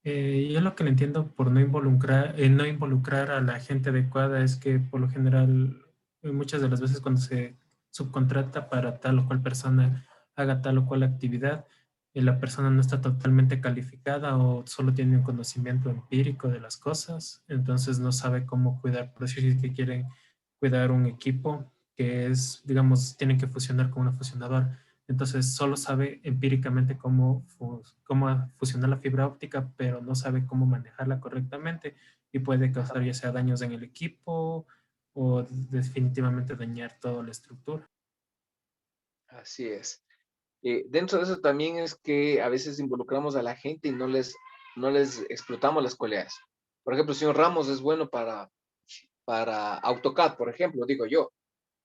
Yo lo que le entiendo por no involucrar a la gente adecuada es que por lo general, muchas de las veces cuando se subcontrata para tal o cual persona haga tal o cual actividad, la persona no está totalmente calificada o solo tiene un conocimiento empírico de las cosas, entonces no sabe cómo cuidar, por decir que quieren cuidar un equipo que es, digamos, tienen que fusionar con una fusionadora, entonces solo sabe empíricamente cómo fusionar la fibra óptica, pero no sabe cómo manejarla correctamente y puede causar ya sea daños en el equipo o definitivamente dañar toda la estructura. Así es. Dentro de eso también es que a veces involucramos a la gente y no les explotamos las cualidades. Por ejemplo, el señor Ramos es bueno para para AutoCAD, por ejemplo, digo yo.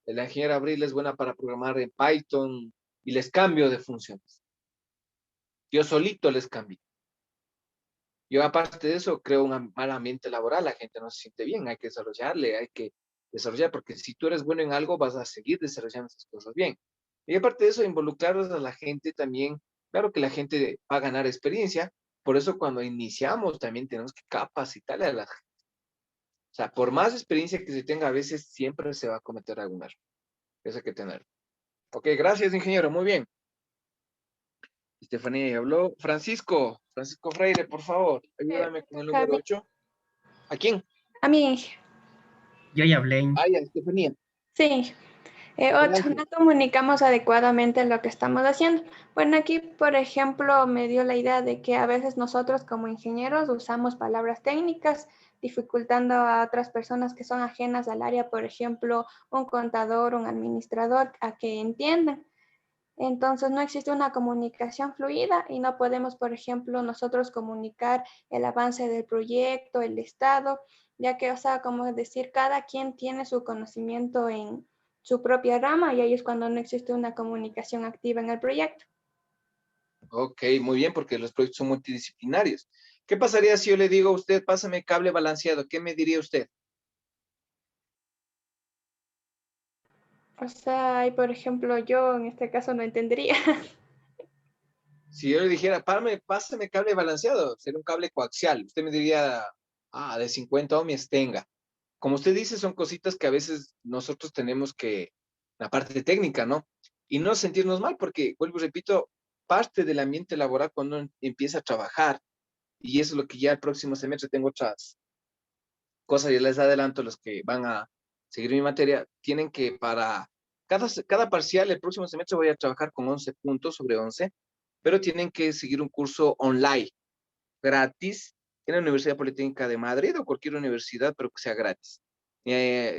La ingeniera Abril es buena para programar en Python y les cambio de funciones. Yo solito les cambio. Yo aparte de eso creo un mal ambiente laboral, la gente no se siente bien, hay que desarrollarle, hay que desarrollar, porque si tú eres bueno en algo vas a seguir desarrollando esas cosas bien. Y aparte de eso, involucrarlos a la gente también, claro que la gente va a ganar experiencia, por eso cuando iniciamos también tenemos que capacitarle a la gente. O sea, por más experiencia que se tenga, a veces siempre se va a cometer algún error. Eso hay que tener. Ok, gracias, ingeniero, muy bien. Estefanía ya habló. Francisco Freire, por favor, ayúdame con el número 8. ¿A quién? A mí, Yo ya hablé. Ah, ya, Estefanía. sí. 8, Adelante. no comunicamos adecuadamente lo que estamos haciendo. Bueno, aquí, por ejemplo, me dio la idea de que a veces nosotros como ingenieros usamos palabras técnicas, dificultando a otras personas que son ajenas al área, por ejemplo, un contador, un administrador, a que entiendan. Entonces, no existe una comunicación fluida y no podemos, por ejemplo, nosotros comunicar el avance del proyecto, el estado, ya que, o sea, como decir, cada quien tiene su conocimiento en su propia rama y ahí es cuando no existe una comunicación activa en el proyecto. Ok, muy bien, porque los proyectos son multidisciplinarios. ¿Qué pasaría si yo le digo a usted, pásame cable balanceado? ¿Qué me diría usted? O sea, y por ejemplo, yo en este caso no entendería. Si yo le dijera, pásame cable balanceado, sería un cable coaxial. Usted me diría, de 50 ohms tenga. Como usted dice, son cositas que a veces nosotros tenemos que, la parte técnica, ¿no? Y no sentirnos mal, porque, vuelvo y repito, parte del ambiente laboral cuando uno empieza a trabajar, y eso es lo que ya el próximo semestre tengo otras cosas, y les adelanto los que van a seguir mi materia, tienen que para cada parcial, el próximo semestre voy a trabajar con 11 puntos sobre 11, pero tienen que seguir un curso online, gratis, en la Universidad Politécnica de Madrid o cualquier universidad, pero que sea gratis.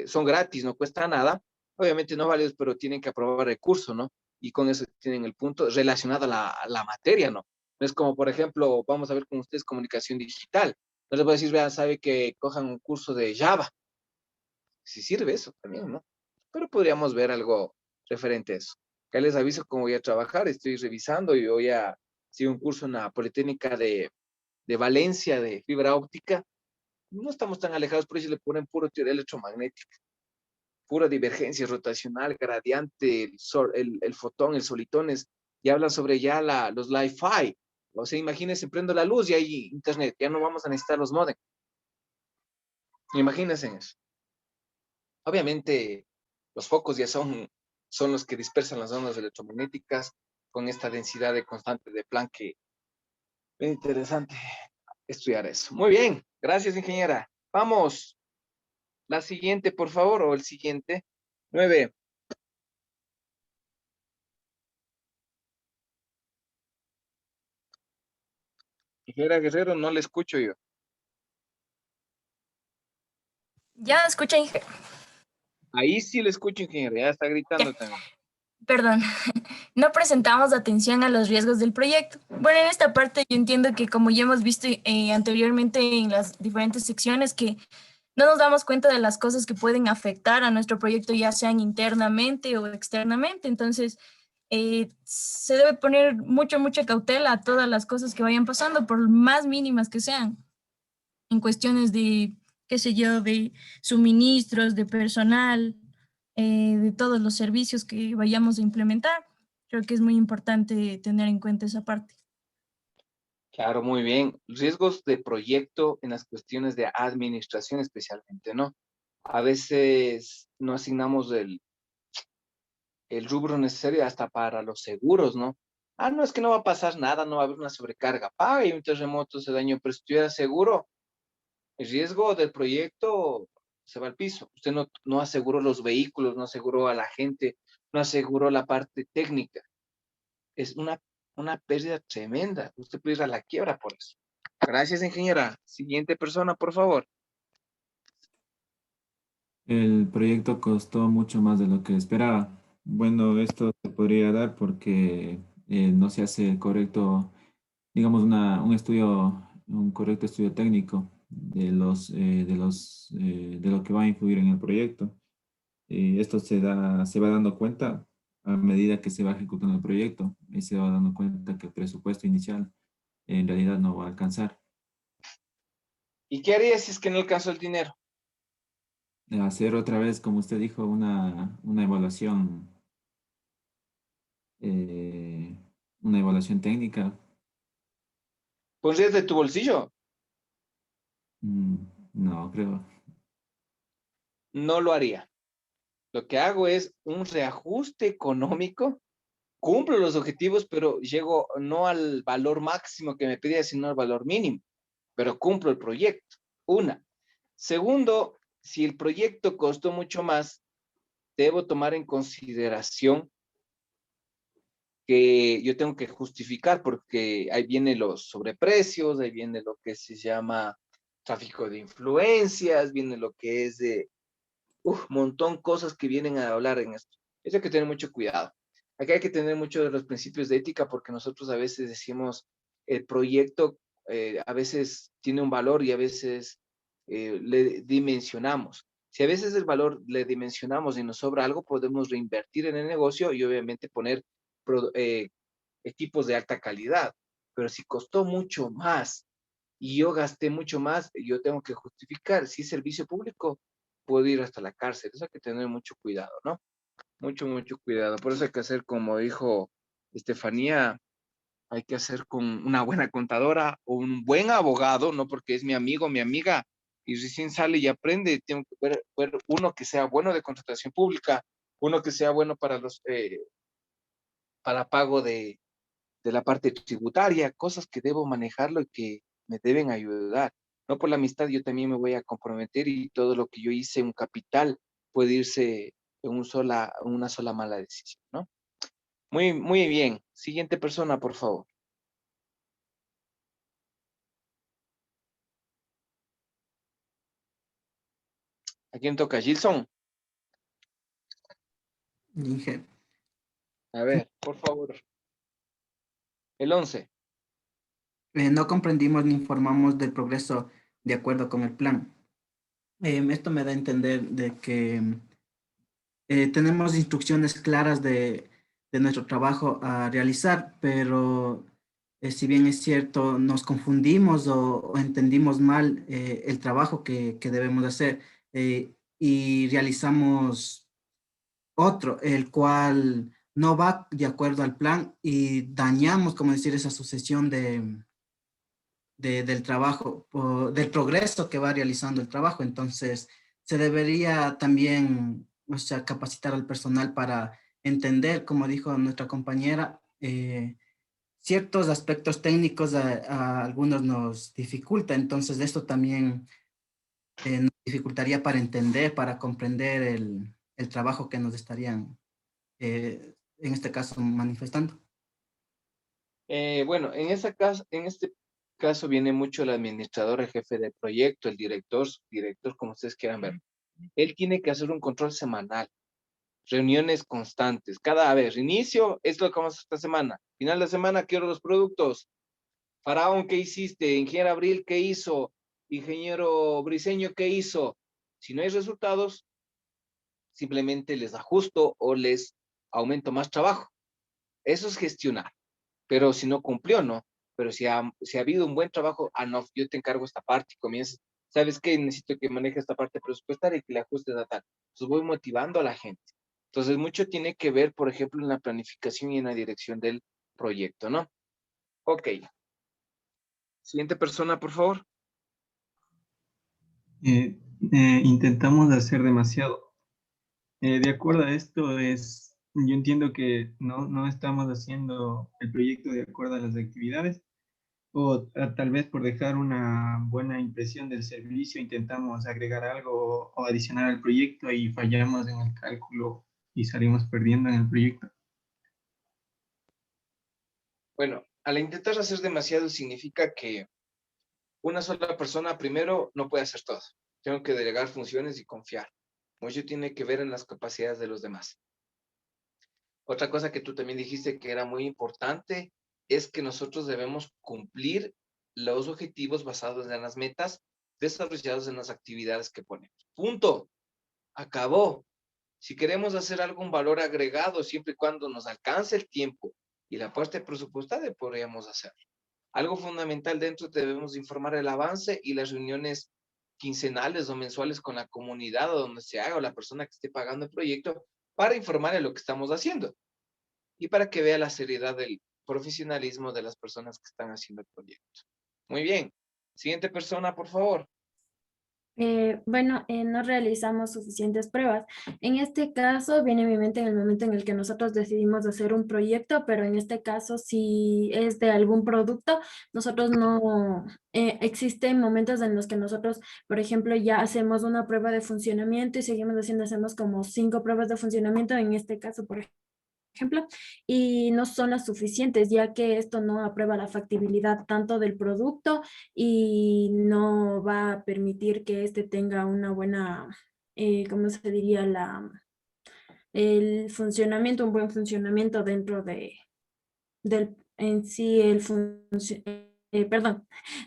Son gratis, no cuesta nada, obviamente no válidos, pero tienen que aprobar el curso, ¿no? Y con eso tienen el punto relacionado a la materia, ¿no? No es como, por ejemplo, vamos a ver con ustedes comunicación digital. No les voy a decir, vean, sabe que cojan un curso de Java. Si sirve eso también, ¿no? Pero podríamos ver algo referente a eso. Ya les aviso cómo voy a trabajar, estoy revisando y voy a seguir un curso en la Politécnica de Valencia de fibra óptica. No estamos tan alejados, por eso le ponen puro teoría electromagnética, pura divergencia rotacional, gradiente, el fotón, el solitones, y hablan sobre ya los Li-Fi. O sea, imagínense, prendo la luz y hay internet, ya no vamos a necesitar los modems. Imagínense eso. Obviamente, los focos ya son los que dispersan las ondas electromagnéticas con esta densidad de constante de Planck, que es interesante estudiar eso. Muy bien, gracias, ingeniera. Vamos, la siguiente, por favor, o el siguiente. 9. Ingeniera Guerrero, no le escucho yo. Ya escucha, Ahí sí le escucho, ingeniera, ya está gritando también. perdón, no presentamos atención a los riesgos del proyecto. Bueno, en esta parte yo entiendo que como ya hemos visto anteriormente en las diferentes secciones, que no nos damos cuenta de las cosas que pueden afectar a nuestro proyecto, ya sean internamente o externamente. Entonces, se debe poner mucha cautela a todas las cosas que vayan pasando, por más mínimas que sean, en cuestiones de, qué sé yo, de suministros, de personal, de todos los servicios que vayamos a implementar. Creo que es muy importante tener en cuenta esa parte. Claro, muy bien. Riesgos de proyecto en las cuestiones de administración especialmente, ¿no? A veces no asignamos el rubro necesario hasta para los seguros, ¿no? No, es que no va a pasar nada, no va a haber una sobrecarga. Hay un terremoto, se dañó, pero si estuviera seguro, el riesgo del proyecto se va al piso. Usted no aseguró los vehículos, no aseguró a la gente, no aseguró la parte técnica. Es una pérdida tremenda. Usted puede ir a la quiebra por eso. Gracias, ingeniera. Siguiente persona, por favor. El proyecto costó mucho más de lo que esperaba. Bueno, esto se podría dar porque no se hace correcto, digamos, un correcto estudio técnico de lo que va a influir en el proyecto. Esto se va dando cuenta a medida que se va ejecutando el proyecto y se va dando cuenta que el presupuesto inicial en realidad no va a alcanzar. ¿Y qué haría si es que no alcanzó el dinero? Hacer otra vez, como usted dijo, eh, una evaluación técnica. ¿Pondrías de tu bolsillo? Mm, no, creo. No lo haría. Lo que hago es un reajuste económico, cumplo los objetivos, pero llego no al valor máximo que me pedía, sino al valor mínimo, pero cumplo el proyecto. Una. Segundo, si el proyecto costó mucho más, debo tomar en consideración que yo tengo que justificar porque ahí vienen los sobreprecios, ahí viene lo que se llama tráfico de influencias, viene lo que es de montón cosas que vienen a hablar en esto. Eso hay que tener mucho cuidado. Aquí hay que tener mucho de los principios de ética porque nosotros a veces decimos el proyecto a veces tiene un valor y a veces le dimensionamos. Si a veces el valor le dimensionamos y nos sobra algo, podemos reinvertir en el negocio y obviamente poner equipos de alta calidad. Pero si costó mucho más y yo gasté mucho más, yo tengo que justificar. Si es servicio público, puedo ir hasta la cárcel. Eso hay que tener mucho cuidado, ¿no? Mucho, mucho cuidado. Por eso hay que hacer, como dijo Estefanía, hay que hacer con una buena contadora o un buen abogado, no porque es mi amigo, mi amiga, y recién sale y aprende. Tengo que ver uno que sea bueno de contratación pública, uno que sea bueno para pago de la parte tributaria, cosas que debo manejarlo y que me deben ayudar. No por la amistad, yo también me voy a comprometer y todo lo que yo hice, un capital, puede irse en una sola mala decisión, ¿no? Muy, muy bien. Siguiente persona, por favor. ¿A quién toca? Gilson. Dije, A ver, por favor. El 11. no comprendimos ni informamos del progreso de acuerdo con el plan. Esto me da a entender de que tenemos instrucciones claras de nuestro trabajo a realizar, pero si bien es cierto, nos confundimos o entendimos mal el trabajo que debemos hacer y realizamos otro, el cual no va de acuerdo al plan y dañamos, como decir, esa sucesión del trabajo, o del progreso que va realizando el trabajo. Entonces, se debería también, o sea, capacitar al personal para entender, como dijo nuestra compañera, ciertos aspectos técnicos a algunos nos dificulta. Entonces, esto también nos dificultaría para entender, para comprender el trabajo que nos estarían, en este caso, manifestando. Bueno, en este caso viene mucho el administrador, el jefe de proyecto, el director, subdirector, como ustedes quieran ver. Él tiene que hacer un control semanal, reuniones constantes. A ver, inicio, esto es lo que vamos a hacer esta semana. Final de semana, quiero los productos. Faraón, ¿qué hiciste? Ingeniero Abril, ¿qué hizo? Ingeniero Briseño, ¿qué hizo? Si no hay resultados, simplemente les ajusto o les aumento más trabajo. Eso es gestionar. Pero si no cumplió, no. Pero si ha habido un buen trabajo, no, yo te encargo esta parte y comienzas, ¿sabes qué? Necesito que maneje esta parte presupuestaria y que le ajustes a tal. Entonces voy motivando a la gente. Entonces mucho tiene que ver, por ejemplo, en la planificación y en la dirección del proyecto, ¿no? Ok. Siguiente persona, por favor. Intentamos hacer demasiado. De acuerdo a esto, yo entiendo que no estamos haciendo el proyecto de acuerdo a las actividades, o tal vez por dejar una buena impresión del servicio, intentamos agregar algo o adicionar al proyecto y fallamos en el cálculo y salimos perdiendo en el proyecto. Bueno, al intentar hacer demasiado significa que una sola persona primero no puede hacer todo. Tengo que delegar funciones y confiar. Mucho tiene que ver en las capacidades de los demás. Otra cosa que tú también dijiste que era muy importante es que nosotros debemos cumplir los objetivos basados en las metas desarrollados en las actividades que ponemos. Punto. Acabó. Si queremos hacer algún valor agregado, siempre y cuando nos alcance el tiempo y la parte presupuestaria, podríamos hacerlo. Algo fundamental dentro, debemos informar el avance y las reuniones quincenales o mensuales con la comunidad o donde se haga o la persona que esté pagando el proyecto para informarle lo que estamos haciendo y para que vea la seriedad del profesionalismo de las personas que están haciendo el proyecto. Muy bien. Siguiente persona, por favor. No realizamos suficientes pruebas. En este caso, viene a mi mente en el momento en el que nosotros decidimos hacer un proyecto, pero en este caso, si es de algún producto, nosotros no, existen momentos en los que nosotros, por ejemplo, ya hacemos una prueba de funcionamiento y seguimos haciendo, hacemos como 5 pruebas de funcionamiento, en este caso, por ejemplo, y no son las suficientes, ya que esto no aprueba la factibilidad tanto del producto y no va a permitir que este tenga una buena, ¿cómo se diría? El funcionamiento, un buen funcionamiento dentro en sí,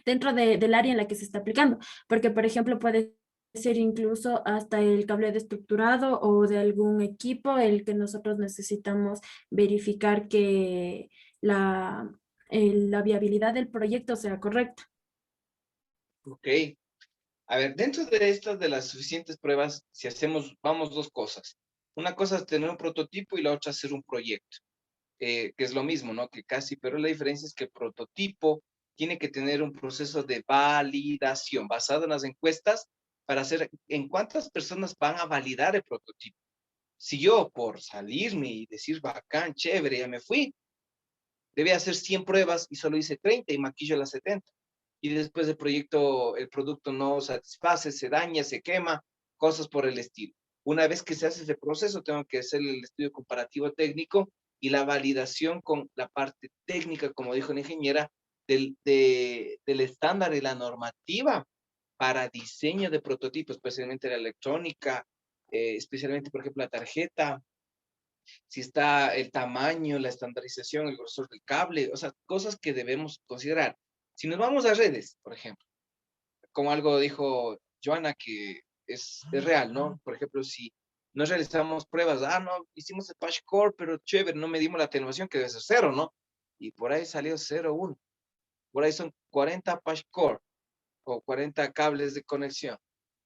dentro del área en la que se está aplicando, porque por ejemplo puede ser incluso hasta el cable de estructurado o de algún equipo el que nosotros necesitamos verificar que la viabilidad del proyecto sea correcta. Ok. A ver, dentro de estas de las suficientes pruebas, si hacemos, vamos dos cosas. Una cosa es tener un prototipo y la otra hacer un proyecto, que es lo mismo, ¿no? Que casi, pero la diferencia es que el prototipo tiene que tener un proceso de validación basado en las encuestas para hacer en cuántas personas van a validar el prototipo. Si yo, por salirme y decir bacán, chévere, ya me fui, debía hacer 100 pruebas y solo hice 30 y maquillo las 70. Y después el producto no satisface, se daña, se quema, cosas por el estilo. Una vez que se hace ese proceso, tengo que hacer el estudio comparativo técnico y la validación con la parte técnica, como dijo la ingeniera, del estándar y la normativa para diseño de prototipos, especialmente la electrónica, especialmente, por ejemplo, la tarjeta, si está el tamaño, la estandarización, el grosor del cable, o sea, cosas que debemos considerar. Si nos vamos a redes, por ejemplo, como algo dijo Joana, que es real, ¿no? Por ejemplo, si no realizamos pruebas, no, hicimos el patch core, pero chévere, no medimos la atenuación, que debe ser 0, ¿no? Y por ahí salió 0,1. Por ahí son 40 patch core o 40 cables de conexión.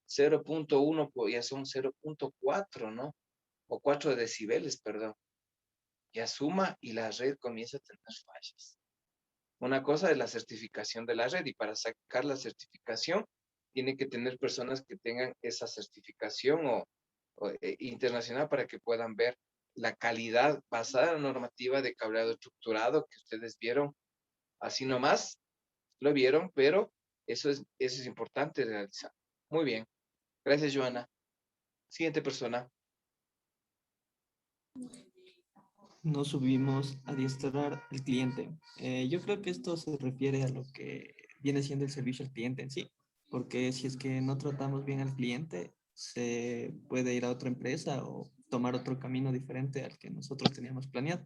0.1 pues ya son 0.4, ¿no? O 4 decibeles, perdón. Ya suma y la red comienza a tener fallas. Una cosa es la certificación de la red y para sacar la certificación tiene que tener personas que tengan esa certificación internacional para que puedan ver la calidad basada en la normativa de cableado estructurado que ustedes vieron así nomás, lo vieron, pero eso es importante realizar. Muy bien. Gracias, Joana. Siguiente persona. No subimos a adiestrar al cliente. Yo creo que esto se refiere a lo que viene siendo el servicio al cliente en sí, porque si es que no tratamos bien al cliente, se puede ir a otra empresa o tomar otro camino diferente al que nosotros teníamos planeado.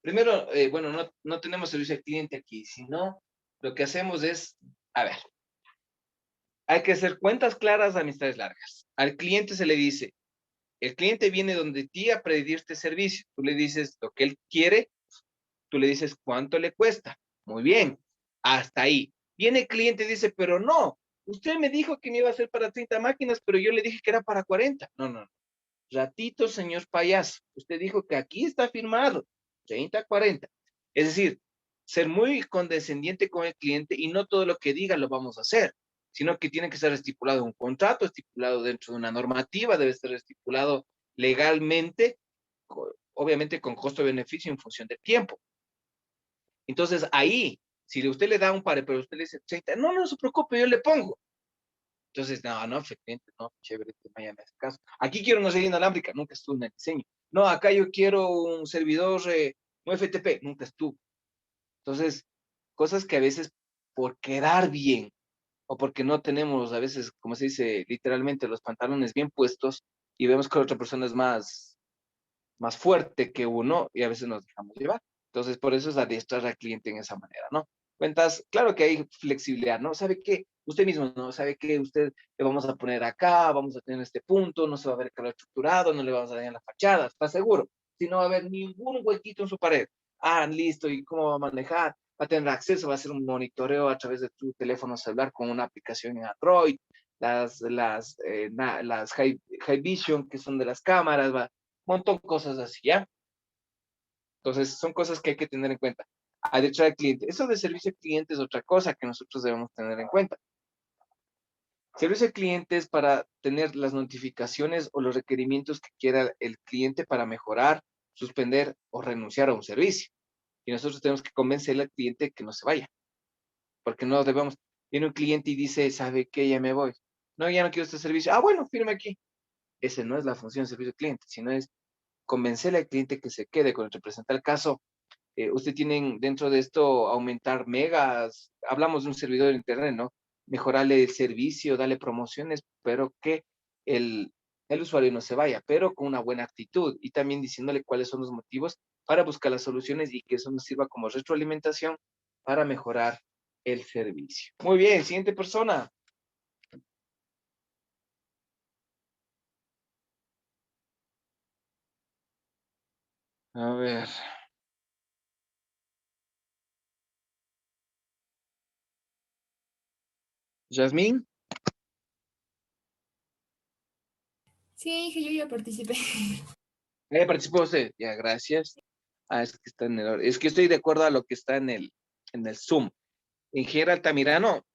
Primero, bueno, no tenemos servicio al cliente aquí, sino lo que hacemos es, a ver, hay que hacer cuentas claras, amistades largas. Al cliente se le dice, el cliente viene donde ti a pedirte servicio. Tú le dices lo que él quiere, tú le dices cuánto le cuesta. Muy bien, hasta ahí. Viene el cliente y dice, pero no, usted me dijo que me iba a hacer para 30 máquinas, pero yo le dije que era para 40. No. Ratito, señor payaso. Usted dijo que aquí está firmado, 30, 40. Es decir, ser muy condescendiente con el cliente y no todo lo que diga lo vamos a hacer, sino que tiene que ser estipulado un contrato, estipulado dentro de una normativa, debe ser estipulado legalmente, obviamente con costo-beneficio en función del tiempo. Entonces ahí, si usted le da un pare, pero usted le dice 30, no se preocupe, yo le pongo. Entonces, no, efectivamente, no, chévere, me hace caso. Aquí quiero una red inalámbrica, nunca estuvo en el diseño. No, acá yo quiero un servidor, un FTP, nunca estuvo. Entonces, cosas que a veces por quedar bien, o porque no tenemos, a veces, como se dice literalmente, los pantalones bien puestos, y vemos que la otra persona es más fuerte que uno, y a veces nos dejamos llevar. Entonces, por eso es adiestrar al cliente en esa manera, ¿no? Cuentas, claro que hay flexibilidad, ¿no? ¿Sabe qué? Usted mismo, ¿no? ¿Sabe qué? Usted le vamos a poner acá, vamos a tener este punto, no se va a ver calor estructurado, no le vamos a dañar la fachada, ¿está seguro? Si no va a haber ningún huequito en su pared. Ah, listo, ¿y cómo va a manejar? Va a tener acceso, va a hacer un monitoreo a través de tu teléfono celular con una aplicación en Android, las high Vision, que son de las cámaras, va, un montón de cosas así, ¿ya? Entonces, son cosas que hay que tener en cuenta. Derecho al cliente. Eso de servicio al cliente es otra cosa que nosotros debemos tener en cuenta. Servicio al cliente es para tener las notificaciones o los requerimientos que quiera el cliente para mejorar, suspender o renunciar a un servicio. Y nosotros tenemos que convencerle al cliente que no se vaya. Porque no debemos. Viene un cliente y dice, ¿sabe qué? Ya me voy. No, ya no quiero este servicio. Ah, bueno, firme aquí. Esa no es la función de servicio al cliente, sino es convencerle al cliente que se quede con el representante. El caso, usted tiene dentro de esto aumentar megas, hablamos de un servidor de internet, ¿no? Mejorarle el servicio, darle promociones, pero que el usuario no se vaya, pero con una buena actitud y también diciéndole cuáles son los motivos para buscar las soluciones y que eso nos sirva como retroalimentación para mejorar el servicio. Muy bien, siguiente persona. A ver. Yasmín. Sí, dije, yo ya participé. Participó usted. Ya, gracias. Ah, es que está en el, es que estoy de acuerdo a lo que está en el Zoom. Ingeniero Altamirano.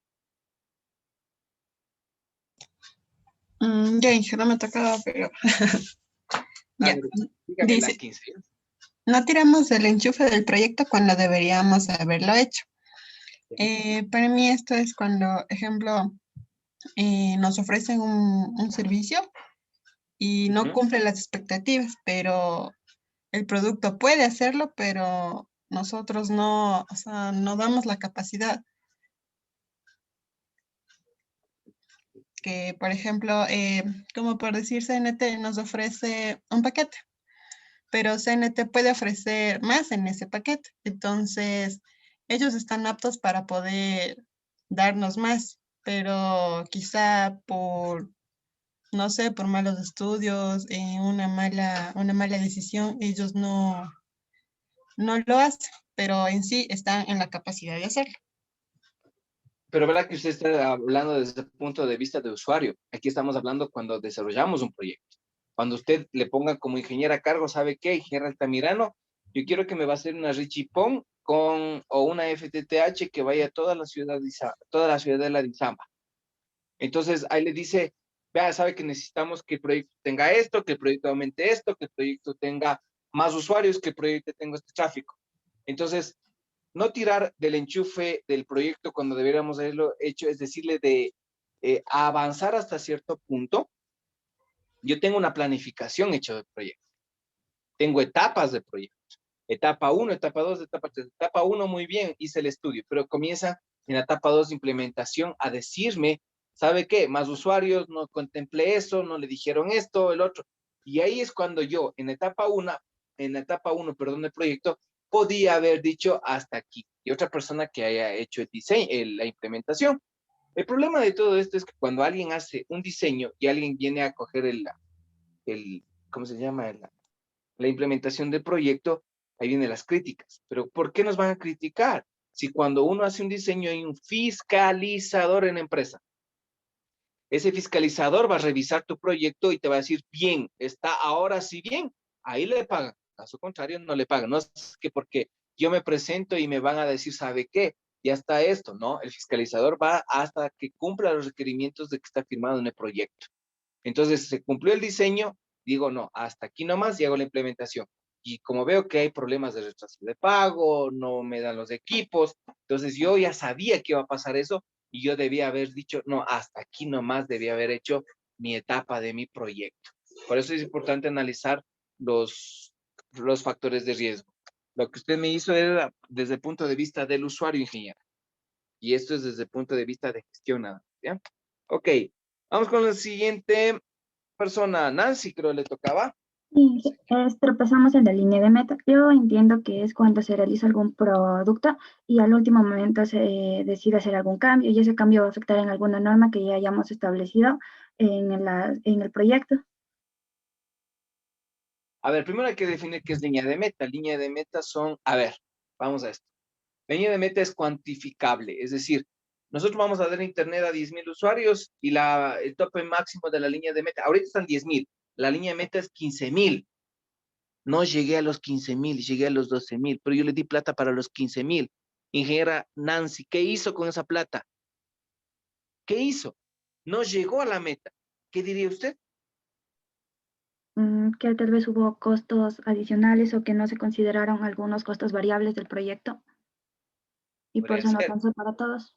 Ya, dije, no me tocaba, pero ya. Dígame la Dice, 15. no tiramos el enchufe del proyecto cuando deberíamos haberlo hecho. Para mí esto es cuando, ejemplo, nos ofrecen un servicio y no cumple las expectativas, pero el producto puede hacerlo, pero nosotros no, o sea, no damos la capacidad. Que, por ejemplo, como por decir, CNT nos ofrece un paquete, pero CNT puede ofrecer más en ese paquete. Entonces, ellos están aptos para poder darnos más, pero quizá por, no sé, por malos estudios, una mala decisión, ellos no lo hacen, pero en sí están en la capacidad de hacerlo. Pero verdad que usted está hablando desde el punto de vista de usuario. Aquí estamos hablando cuando desarrollamos un proyecto. Cuando usted le ponga como ingeniera a cargo, ¿sabe qué? Ingeniero Altamirano, yo quiero que me va a hacer una Richipón o una FTTH que vaya a toda la ciudad de la Izamba. Entonces ahí le dice, vea, sabe que necesitamos que el proyecto tenga esto, que el proyecto aumente esto, que el proyecto tenga más usuarios, que el proyecto tenga este tráfico. Entonces, no tirar del enchufe del proyecto cuando deberíamos haberlo hecho, es decirle de avanzar hasta cierto punto. Yo tengo una planificación hecha del proyecto. Tengo etapas de proyecto. Etapa 1, etapa 2, etapa 3. Etapa 1, muy bien, hice el estudio, pero comienza en la etapa 2 de implementación a decirme, ¿sabe qué? Más usuarios, no contemplé eso, no le dijeron esto, el otro. Y ahí es cuando yo, en etapa 1, perdón, del proyecto, podía haber dicho hasta aquí. Y otra persona que haya hecho el diseño, la implementación. El problema de todo esto es que cuando alguien hace un diseño y alguien viene a coger ¿cómo se llama? La implementación del proyecto, ahí vienen las críticas. Pero ¿por qué nos van a criticar? Si cuando uno hace un diseño hay un fiscalizador en la empresa. Ese fiscalizador va a revisar tu proyecto y te va a decir, bien, está ahora sí bien, ahí le pagan. Caso contrario, no le pagan. No es que porque yo me presento y me van a decir, ¿sabe qué? Ya está esto, ¿no? El fiscalizador va hasta que cumpla los requerimientos de que está firmado en el proyecto. Entonces, se cumplió el diseño, digo, no, hasta aquí nomás y hago la implementación. Y como veo que hay problemas de retraso de pago, no me dan los equipos, entonces yo ya sabía que iba a pasar eso y yo debía haber dicho, no, hasta aquí nomás debía haber hecho mi etapa de mi proyecto. Por eso es importante analizar los factores de riesgo. Lo que usted me hizo era desde el punto de vista del usuario, ingeniero. Y esto es desde el punto de vista de gestión, ¿ya? Ok, vamos con la siguiente persona. Nancy, creo le tocaba. Sí, tropezamos en la línea de meta. Yo entiendo que es cuando se realiza algún producto y al último momento se decide hacer algún cambio y ese cambio va a afectar en alguna norma que ya hayamos establecido en el proyecto. A ver, primero hay que definir qué es línea de meta. Línea de meta son, a ver, vamos a esto. La línea de meta es cuantificable, es decir, nosotros vamos a dar internet a 10,000 usuarios y el tope máximo de la línea de meta, ahorita están 10,000, la línea de meta es 15,000. No llegué a los 15,000, llegué a los 12,000, pero yo le di plata para los 15,000. Ingeniera Nancy, ¿qué hizo con esa plata? ¿Qué hizo? No llegó a la meta. ¿Qué diría usted? Que tal vez hubo costos adicionales o que no se consideraron algunos costos variables del proyecto y por Podría eso no ser, alcanzó para todos.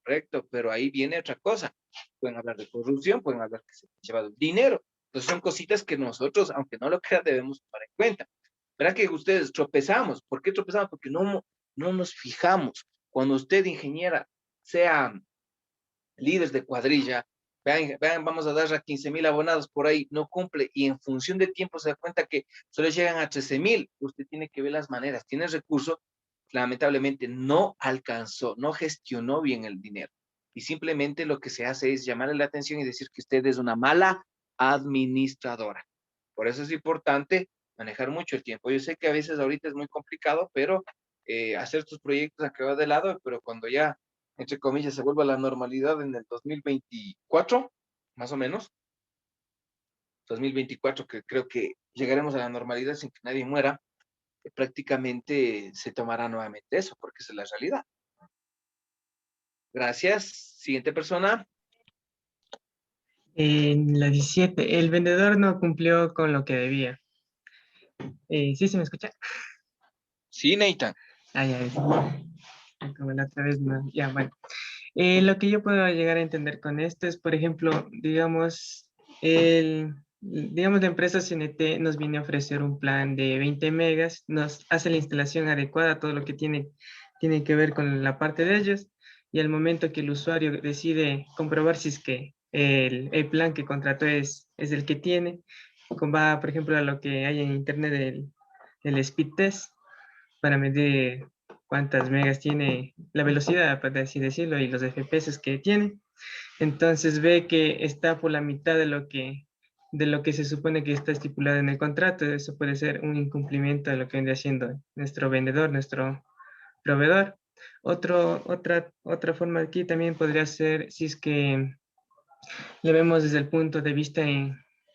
correcto, pero ahí viene otra cosa. Pueden hablar de corrupción, pueden hablar que se ha llevado el dinero. Entonces son cositas que nosotros, aunque no lo crean, debemos tomar en cuenta. ¿Verdad que ustedes tropezamos? ¿Por qué tropezamos? Porque no nos fijamos. Cuando usted, ingeniera, sea líder de cuadrilla, vean, vamos a dar a 15,000 abonados por ahí, no cumple y en función de tiempo se da cuenta que solo llegan a 13,000. Usted tiene que ver las maneras, tiene recursos, lamentablemente no alcanzó, no gestionó bien el dinero. Y simplemente lo que se hace es llamarle la atención y decir que usted es una mala administradora. Por eso es importante manejar mucho el tiempo. Yo sé que a veces ahorita es muy complicado, pero hacer tus proyectos han quedado de lado, pero cuando ya, entre comillas, se vuelva a la normalidad en el 2024, más o menos, 2024, que creo que llegaremos a la normalidad sin que nadie muera, prácticamente se tomará nuevamente eso, porque esa es la realidad. Gracias. Siguiente persona. En la 17, el vendedor no cumplió con lo que debía. ¿Sí se me escucha? Sí, Nathan. Ah, ya ves. Como la otra vez, no. Ya, bueno. Lo que yo puedo llegar a entender con esto es, por ejemplo, digamos, la empresa CNT nos viene a ofrecer un plan de 20 megas, nos hace la instalación adecuada, todo lo que tiene que ver con la parte de ellos, y al momento que el usuario decide comprobar si es que el plan que contrató es el que tiene, va, por ejemplo, a lo que hay en internet, el speed test, para medir cuántas megas tiene la velocidad, para así decirlo, y los FPS que tiene. Entonces ve que está por la mitad de lo que se supone que está estipulado en el contrato. Eso puede ser un incumplimiento de lo que viene haciendo nuestro vendedor, nuestro proveedor. Otra forma aquí también podría ser si es que le vemos desde el punto de vista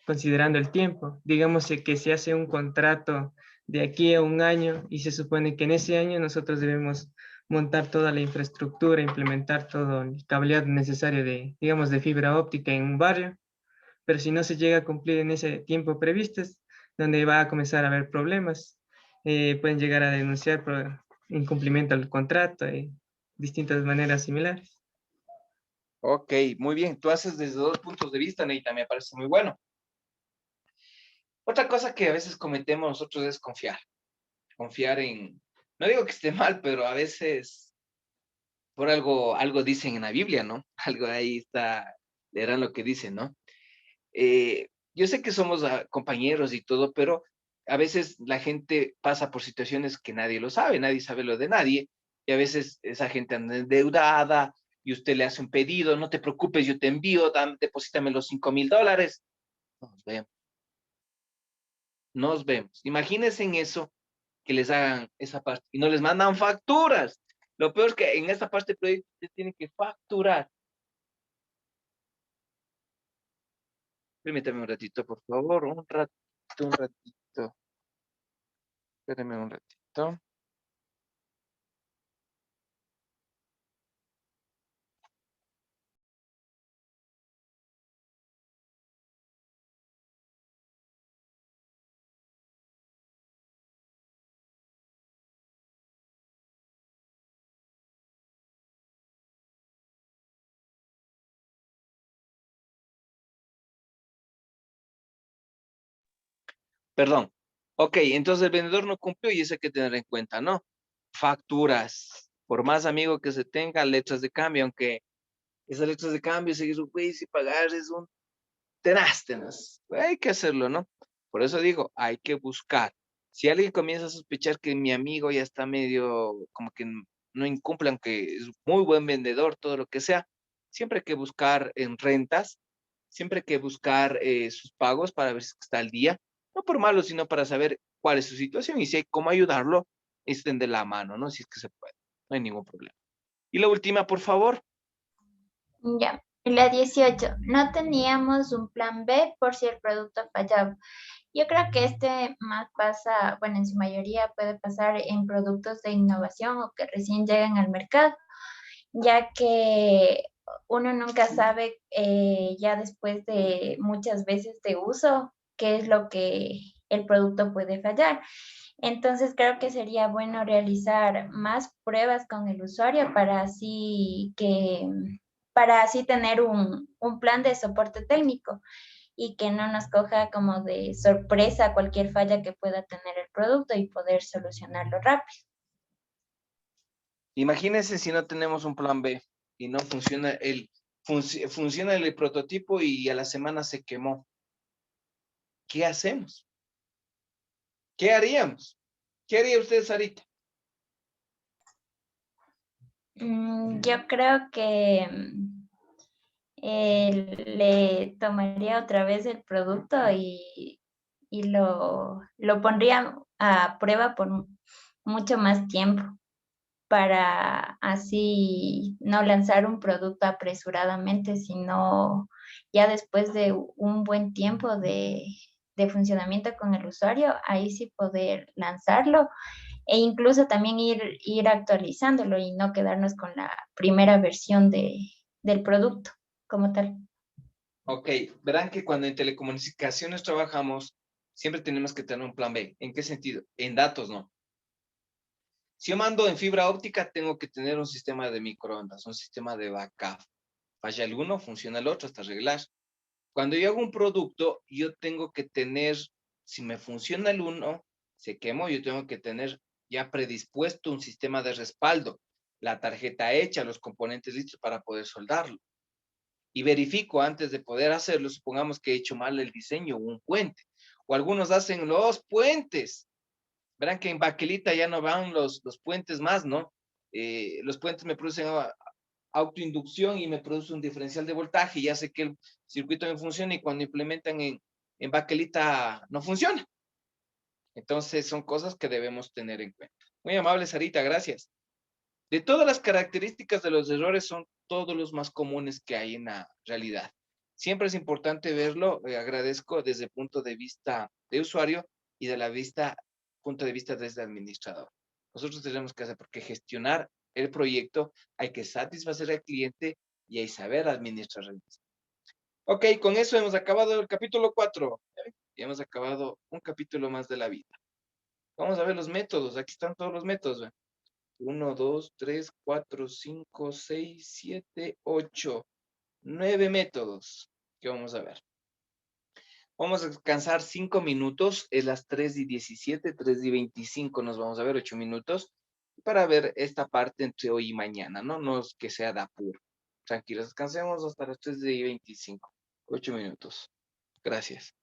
considerando el tiempo. Digamos que se hace un contrato de aquí a un año y se supone que en ese año nosotros debemos montar toda la infraestructura, implementar todo el cableado necesario de fibra óptica en un barrio, pero si no se llega a cumplir en ese tiempo previsto, es donde va a comenzar a haber problemas. Pueden llegar a denunciar por incumplimiento del contrato y distintas maneras similares. Ok, muy bien. Tú haces desde dos puntos de vista, Neita, me parece muy bueno. Otra cosa que a veces cometemos nosotros es confiar. Confiar en, no digo que esté mal, pero a veces por algo dicen en la Biblia, ¿no? Algo ahí está, leerán lo que dicen, ¿no? Yo sé que somos compañeros y todo, pero a veces la gente pasa por situaciones que nadie lo sabe, nadie sabe lo de nadie, y a veces esa gente anda endeudada y usted le hace un pedido, no te preocupes, yo te envío, deposítame los $5,000. Nos vemos. Nos vemos. Imagínense en eso, que les hagan esa parte y no les mandan facturas. Lo peor es que en esta parte del proyecto usted tiene que facturar. Permítame un ratito, por favor, un ratito. Espérame un ratito. Perdón. Ok, entonces el vendedor no cumplió y eso hay que tener en cuenta, ¿no? Facturas. Por más amigo que se tenga, letras de cambio, aunque esas letras de cambio, seguir, güey, si pagar es un tenaz. Hay que hacerlo, ¿no? Por eso digo, hay que buscar. Si alguien comienza a sospechar que mi amigo ya está medio, como que no incumple, aunque es muy buen vendedor, todo lo que sea, siempre hay que buscar en rentas, siempre hay que buscar sus pagos para ver si está al día, no por malo, sino para saber cuál es su situación y si hay cómo ayudarlo, extender la mano, ¿no? Si es que se puede, no hay ningún problema. Y la última, por favor. Ya, la 18. No teníamos un plan B por si el producto fallaba. Yo creo que este más pasa, bueno, en su mayoría puede pasar en productos de innovación o que recién llegan al mercado, ya que uno nunca sabe ya después de muchas veces de uso qué es lo que el producto puede fallar. Entonces creo que sería bueno realizar más pruebas con el usuario para así tener un plan de soporte técnico y que no nos coja como de sorpresa cualquier falla que pueda tener el producto y poder solucionarlo rápido. Imagínense si no tenemos un plan B y no funciona funciona el prototipo y a la semana se quemó. ¿Qué hacemos? ¿Qué haríamos? ¿Qué haría usted, Sarita? Yo creo que le tomaría otra vez el producto y lo pondría a prueba por mucho más tiempo para así no lanzar un producto apresuradamente, sino ya después de un buen tiempo de funcionamiento con el usuario, ahí sí poder lanzarlo e incluso también ir actualizándolo y no quedarnos con la primera versión del producto como tal. Ok, verán que cuando en telecomunicaciones trabajamos, siempre tenemos que tener un plan B. ¿En qué sentido? En datos, ¿no? Si yo mando en fibra óptica, tengo que tener un sistema de microondas, un sistema de backup. Falla el uno, funciona el otro hasta arreglar. Cuando yo hago un producto, yo tengo que tener, si me funciona el uno, se quemó, yo tengo que tener ya predispuesto un sistema de respaldo, la tarjeta hecha, los componentes listos para poder soldarlo. Y verifico antes de poder hacerlo, supongamos que he hecho mal el diseño, un puente, o algunos hacen los puentes. Verán que en Baquelita ya no van los puentes más, ¿no? Los puentes me producen autoinducción y me produce un diferencial de voltaje y ya sé que el circuito me funciona y cuando implementan en Baquelita no funciona. Entonces son cosas que debemos tener en cuenta. Muy amable, Sarita, gracias. De todas las características de los errores son todos los más comunes que hay en la realidad. Siempre es importante verlo, agradezco desde el punto de vista de usuario y de la punto de vista desde administrador. Nosotros tenemos que hacer, porque gestionar el proyecto hay que satisfacer al cliente y hay saber administrar el mismo. Ok, con eso hemos acabado el capítulo 4. Y hemos acabado un capítulo más de la vida. Vamos a ver los métodos. Aquí están todos los métodos. ¿Ve? 1, 2, 3, 4, 5, 6, 7, 8, 9 métodos que vamos a ver. Vamos a descansar 5 minutos, es las 3:17, 3:25 nos vamos a ver 8 minutos para ver esta parte entre hoy y mañana, ¿no? No es que sea de apuro. Tranquilos, descansemos hasta las 3:25, 8 minutos. Gracias.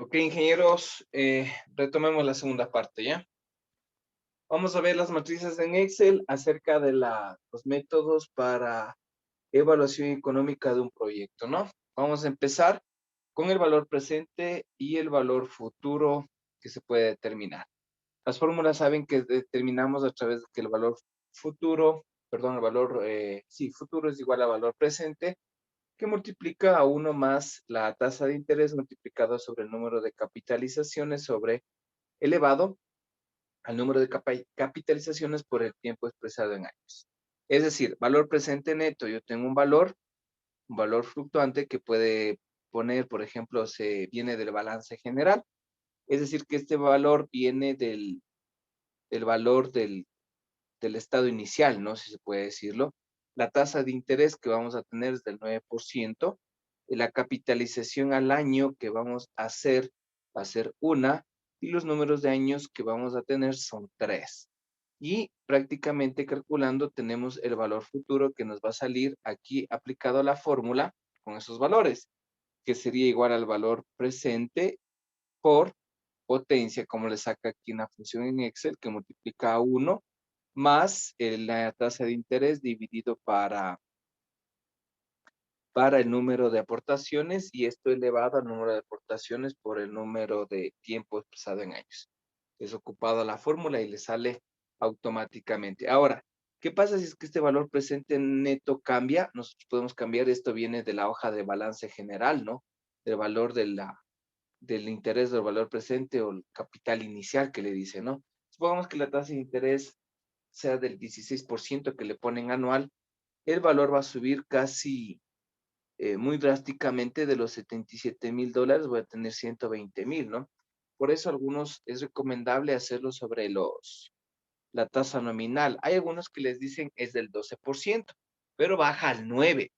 Ok, ingenieros, retomemos la segunda parte, ¿ya? Vamos a ver las matrices en Excel acerca de los métodos para evaluación económica de un proyecto, ¿no? Vamos a empezar con el valor presente y el valor futuro que se puede determinar. Las fórmulas saben que determinamos a través de que el valor futuro, perdón, el valor, futuro es igual a valor presente, que multiplica a 1 más la tasa de interés multiplicado sobre el número de capitalizaciones elevado al número de capitalizaciones por el tiempo expresado en años. Es decir, valor presente neto, yo tengo un valor fluctuante que puede poner, por ejemplo, viene del balance general. Es decir, que este valor viene del valor del estado inicial, ¿no? Si se puede decirlo. La tasa de interés que vamos a tener es del 9%. La capitalización al año que vamos a hacer va a ser 1, y los números de años que vamos a tener son 3. Y prácticamente calculando tenemos el valor futuro que nos va a salir aquí aplicado a la fórmula con esos valores, que sería igual al valor presente por potencia, como le saca aquí una función en Excel que multiplica a 1 más la tasa de interés dividido para el número de aportaciones, y esto elevado al número de aportaciones por el número de tiempo expresado en años. Es ocupado la fórmula y le sale automáticamente. Ahora, ¿qué pasa si es que este valor presente neto cambia? Nosotros podemos cambiar, esto viene de la hoja de balance general, ¿no? Del valor del interés del valor presente o el capital inicial que le dice, ¿no? Supongamos que la tasa de interés sea del 16% que le ponen anual, el valor va a subir casi muy drásticamente. De los $77,000 voy a tener 120,000, ¿no? Por eso algunos es recomendable hacerlo sobre la tasa nominal. Hay algunos que les dicen es del 12%, pero baja al 9%.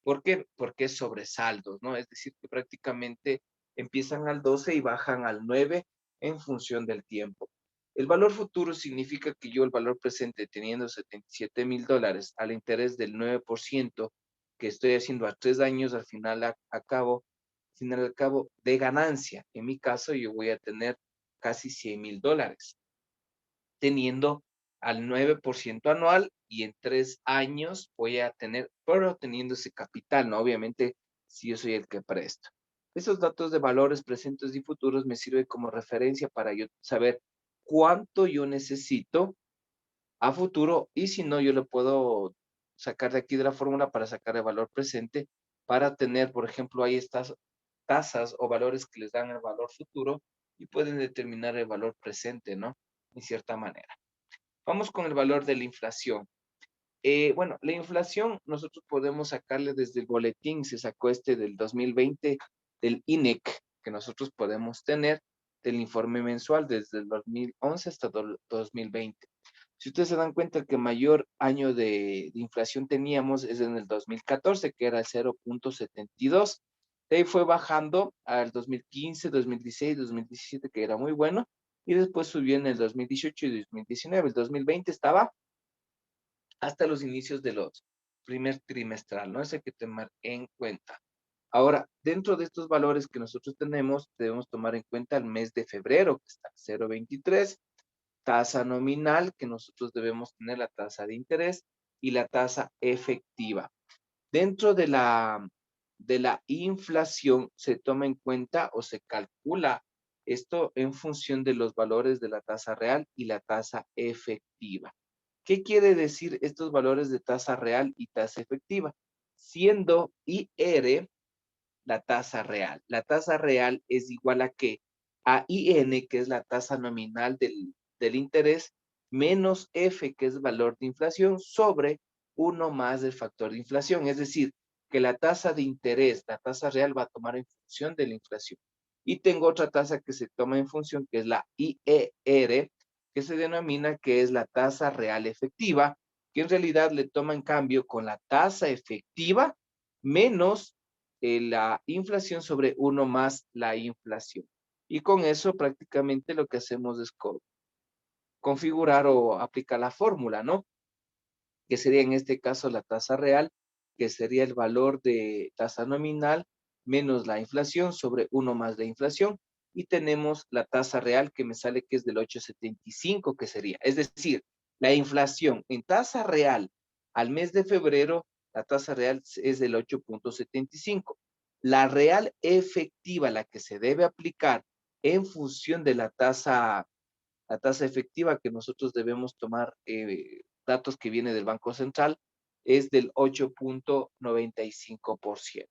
¿Por qué? Porque es sobre saldos, ¿no? Es decir, que prácticamente empiezan al 12 y bajan al 9 en función del tiempo. El valor futuro significa que yo el valor presente teniendo $77,000 al interés del 9% que estoy haciendo a 3 años, al final al cabo de ganancia. En mi caso yo voy a tener casi $100,000 teniendo al 9% anual, y en 3 años voy a tener, pero teniendo ese capital, ¿no? Obviamente, si yo soy el que presto. Esos datos de valores presentes y futuros me sirven como referencia para yo saber cuánto yo necesito a futuro, y si no, yo lo puedo sacar de aquí de la fórmula para sacar el valor presente, para tener, por ejemplo, ahí estas tasas o valores que les dan el valor futuro y pueden determinar el valor presente, ¿no? En cierta manera. Vamos con el valor de la inflación. Bueno, la inflación nosotros podemos sacarle desde el boletín, se sacó este del 2020 del INEC, que nosotros podemos tener del informe mensual desde el 2011 hasta 2020. Si ustedes se dan cuenta, el que mayor año de inflación teníamos es en el 2014, que era el 0.72. De ahí fue bajando al 2015, 2016, 2017, que era muy bueno, y después subió en el 2018 y 2019. El 2020 estaba hasta los inicios de los primer trimestral, ¿no? Eso hay que tomar en cuenta. Ahora, dentro de estos valores que nosotros tenemos, debemos tomar en cuenta el mes de febrero, que está 0.23, tasa nominal, que nosotros debemos tener la tasa de interés, y la tasa efectiva. Dentro de la inflación se toma en cuenta o se calcula esto en función de los valores de la tasa real y la tasa efectiva. ¿Qué quiere decir estos valores de tasa real y tasa efectiva? Siendo IR la tasa real. La tasa real es igual a ¿qué? A IN, que es la tasa nominal del interés, menos F, que es valor de inflación, sobre 1 más el factor de inflación. Es decir, que la tasa de interés, la tasa real, va a tomar en función de la inflación. Y tengo otra tasa que se toma en función, que es la IER, que se denomina que es la tasa real efectiva, que en realidad le toma en cambio con la tasa efectiva menos la inflación sobre 1 más la inflación. Y con eso prácticamente lo que hacemos es configurar o aplicar la fórmula, ¿no? Que sería en este caso la tasa real, que sería el valor de tasa nominal menos la inflación sobre 1 más la inflación, y tenemos la tasa real que me sale que es del 8,75, que sería. Es decir, la inflación en tasa real al mes de febrero, la tasa real es del 8,75. La real efectiva, la que se debe aplicar en función de la tasa efectiva que nosotros debemos tomar, datos que viene del Banco Central, es del 8,95%.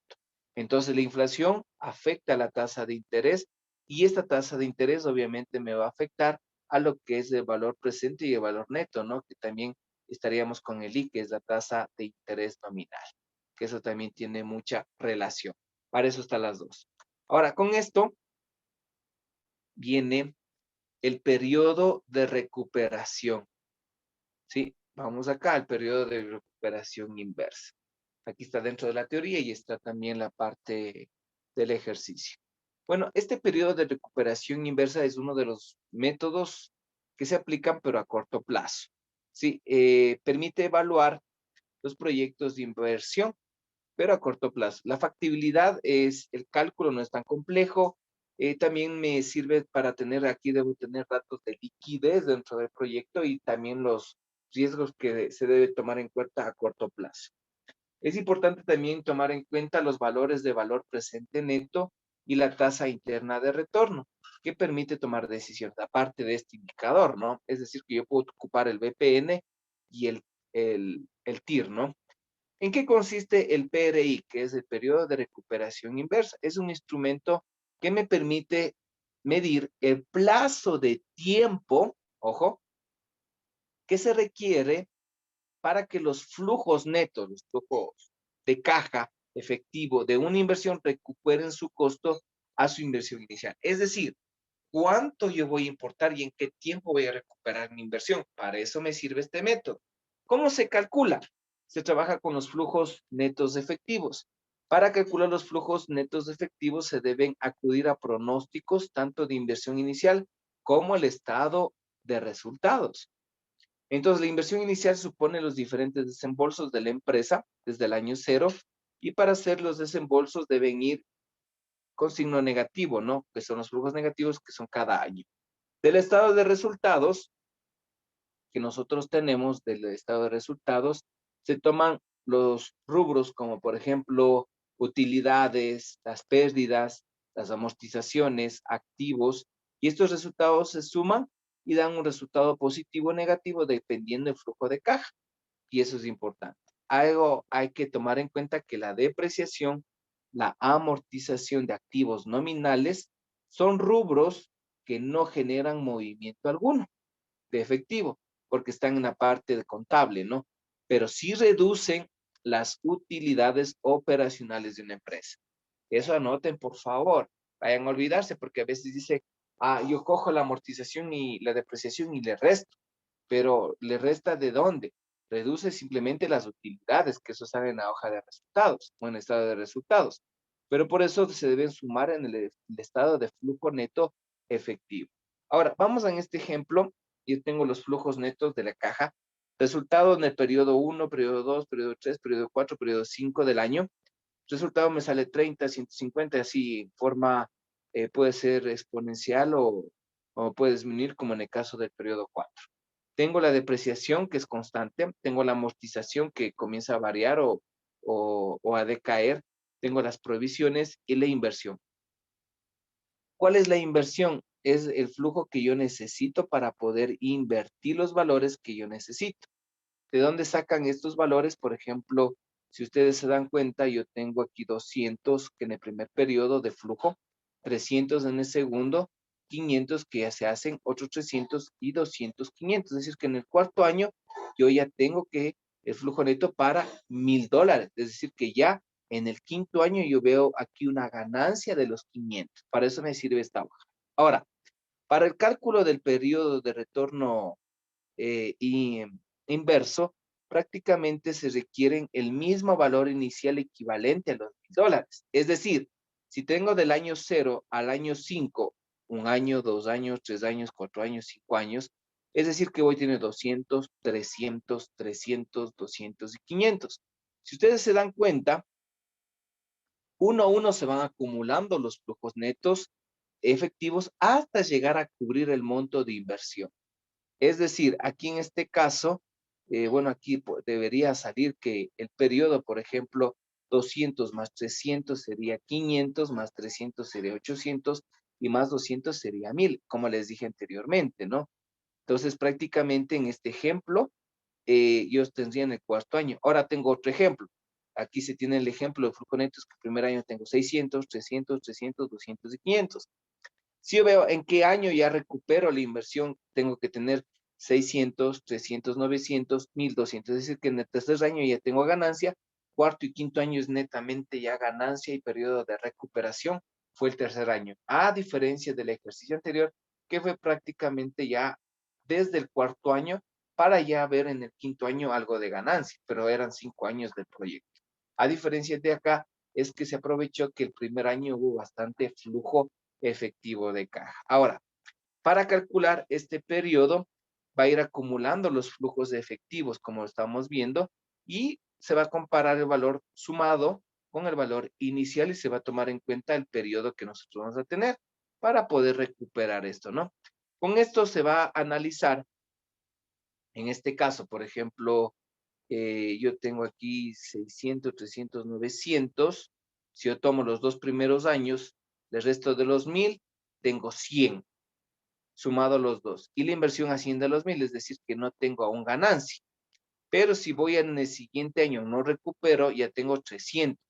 Entonces la inflación afecta la tasa de interés, y esta tasa de interés obviamente me va a afectar a lo que es el valor presente y el valor neto, ¿no? Que también estaríamos con el I, que es la tasa de interés nominal, que eso también tiene mucha relación. Para eso están las dos. Ahora, con esto viene el periodo de recuperación. ¿Sí? Vamos acá al periodo de recuperación inversa. Aquí está dentro de la teoría y está también la parte del ejercicio. Bueno, este periodo de recuperación inversa es uno de los métodos que se aplican, pero a corto plazo. ¿Sí? Permite evaluar los proyectos de inversión, pero a corto plazo. La factibilidad es, el cálculo no es tan complejo. También me sirve para tener, aquí debo tener datos de liquidez dentro del proyecto y también los riesgos que se debe tomar en cuenta a corto plazo. Es importante también tomar en cuenta los valores de valor presente neto y la tasa interna de retorno, que permite tomar decisiones, aparte de este indicador, ¿no? Es decir, que yo puedo ocupar el BPN y el TIR, ¿no? ¿En qué consiste el PRI, que es el periodo de recuperación inversa? Es un instrumento que me permite medir el plazo de tiempo, ojo, que se requiere para que los flujos netos, los flujos de caja efectivo de una inversión recuperen su costo a su inversión inicial. Es decir, ¿cuánto yo voy a importar y en qué tiempo voy a recuperar mi inversión? Para eso me sirve este método. ¿Cómo se calcula? Se trabaja con los flujos netos efectivos. Para calcular los flujos netos efectivos se deben acudir a pronósticos tanto de inversión inicial como el estado de resultados. Entonces, la inversión inicial supone los diferentes desembolsos de la empresa desde el año 0, y para hacer los desembolsos deben ir con signo negativo, ¿no? Que son los flujos negativos que son cada año. Del estado de resultados que nosotros tenemos, del estado de resultados, se toman los rubros como, por ejemplo, utilidades, las pérdidas, las amortizaciones, activos, y estos resultados se suman y dan un resultado positivo o negativo dependiendo del flujo de caja, y eso es importante. Algo hay que tomar en cuenta, que la depreciación, la amortización de activos nominales son rubros que no generan movimiento alguno de efectivo, porque están en la parte de contable, ¿no? Pero sí reducen las utilidades operacionales de una empresa. Eso anoten, por favor. Vayan a olvidarse, porque a veces dice, yo cojo la amortización y la depreciación y le resto, pero ¿le resta de dónde? Reduce simplemente las utilidades, que eso sale en la hoja de resultados, o en el estado de resultados. Pero por eso se deben sumar en el estado de flujo neto efectivo. Ahora, vamos en este ejemplo. Yo tengo los flujos netos de la caja, resultados en el periodo 1, periodo 2, periodo 3, periodo 4, periodo 5 del año. Resultado me sale 30, 150, así en forma, puede ser exponencial o puede disminuir, como en el caso del periodo 4. Tengo la depreciación, que es constante. Tengo la amortización, que comienza a variar o a decaer. Tengo las provisiones y la inversión. ¿Cuál es la inversión? Es el flujo que yo necesito para poder invertir los valores que yo necesito. ¿De dónde sacan estos valores? Por ejemplo, si ustedes se dan cuenta, yo tengo aquí 200 que en el primer periodo de flujo, 300 en el segundo, 500 que ya se hacen, otros 300 y 200, 500. Es decir, que en el cuarto año yo ya tengo que el flujo neto para $1,000. Es decir, que ya en el quinto año yo veo aquí una ganancia de los 500. Para eso me sirve esta hoja. Ahora, para el cálculo del periodo de retorno inverso, prácticamente se requieren el mismo valor inicial equivalente a los $1,000. Es decir, si tengo del año 0 al año 5, 1 año, 2 años, 3 años, 4 años, 5 años, es decir que voy a tener 200, 300, 300, 200 y 500. Si ustedes se dan cuenta, uno a uno se van acumulando los flujos netos efectivos hasta llegar a cubrir el monto de inversión. Es decir, aquí en este caso, bueno, aquí debería salir que el periodo, por ejemplo, 200 más 300 sería 500, más 300 sería 800 y más 200 sería 1000, como les dije anteriormente, ¿no? Entonces, prácticamente en este ejemplo, yo tendría en el cuarto año. Ahora tengo otro ejemplo. Aquí se tiene el ejemplo de flujo netos, que el primer año tengo 600, 300, 300, 200 y 500. Si yo veo en qué año ya recupero la inversión, tengo que tener 600, 300, 900, 1200. Es decir, que en el tercer año ya tengo ganancia, cuarto y quinto año es netamente ya ganancia y periodo de recuperación fue el tercer año. A diferencia del ejercicio anterior, que fue prácticamente ya desde el cuarto año para ya ver en el quinto año algo de ganancia, pero eran 5 años del proyecto. A diferencia de acá, es que se aprovechó que el primer año hubo bastante flujo efectivo de caja. Ahora, para calcular este periodo, va a ir acumulando los flujos de efectivos, como estamos viendo, y se va a comparar el valor sumado con el valor inicial y se va a tomar en cuenta el periodo que nosotros vamos a tener para poder recuperar esto, ¿no? Con esto se va a analizar, en este caso, por ejemplo, yo tengo aquí 600, 300, 900. Si yo tomo los 2 primeros años, el resto de los 1000, tengo 100, sumado los dos. Y la inversión asciende a los 1000, es decir, que no tengo aún ganancia. Pero si voy en el siguiente año, no recupero, ya tengo 300.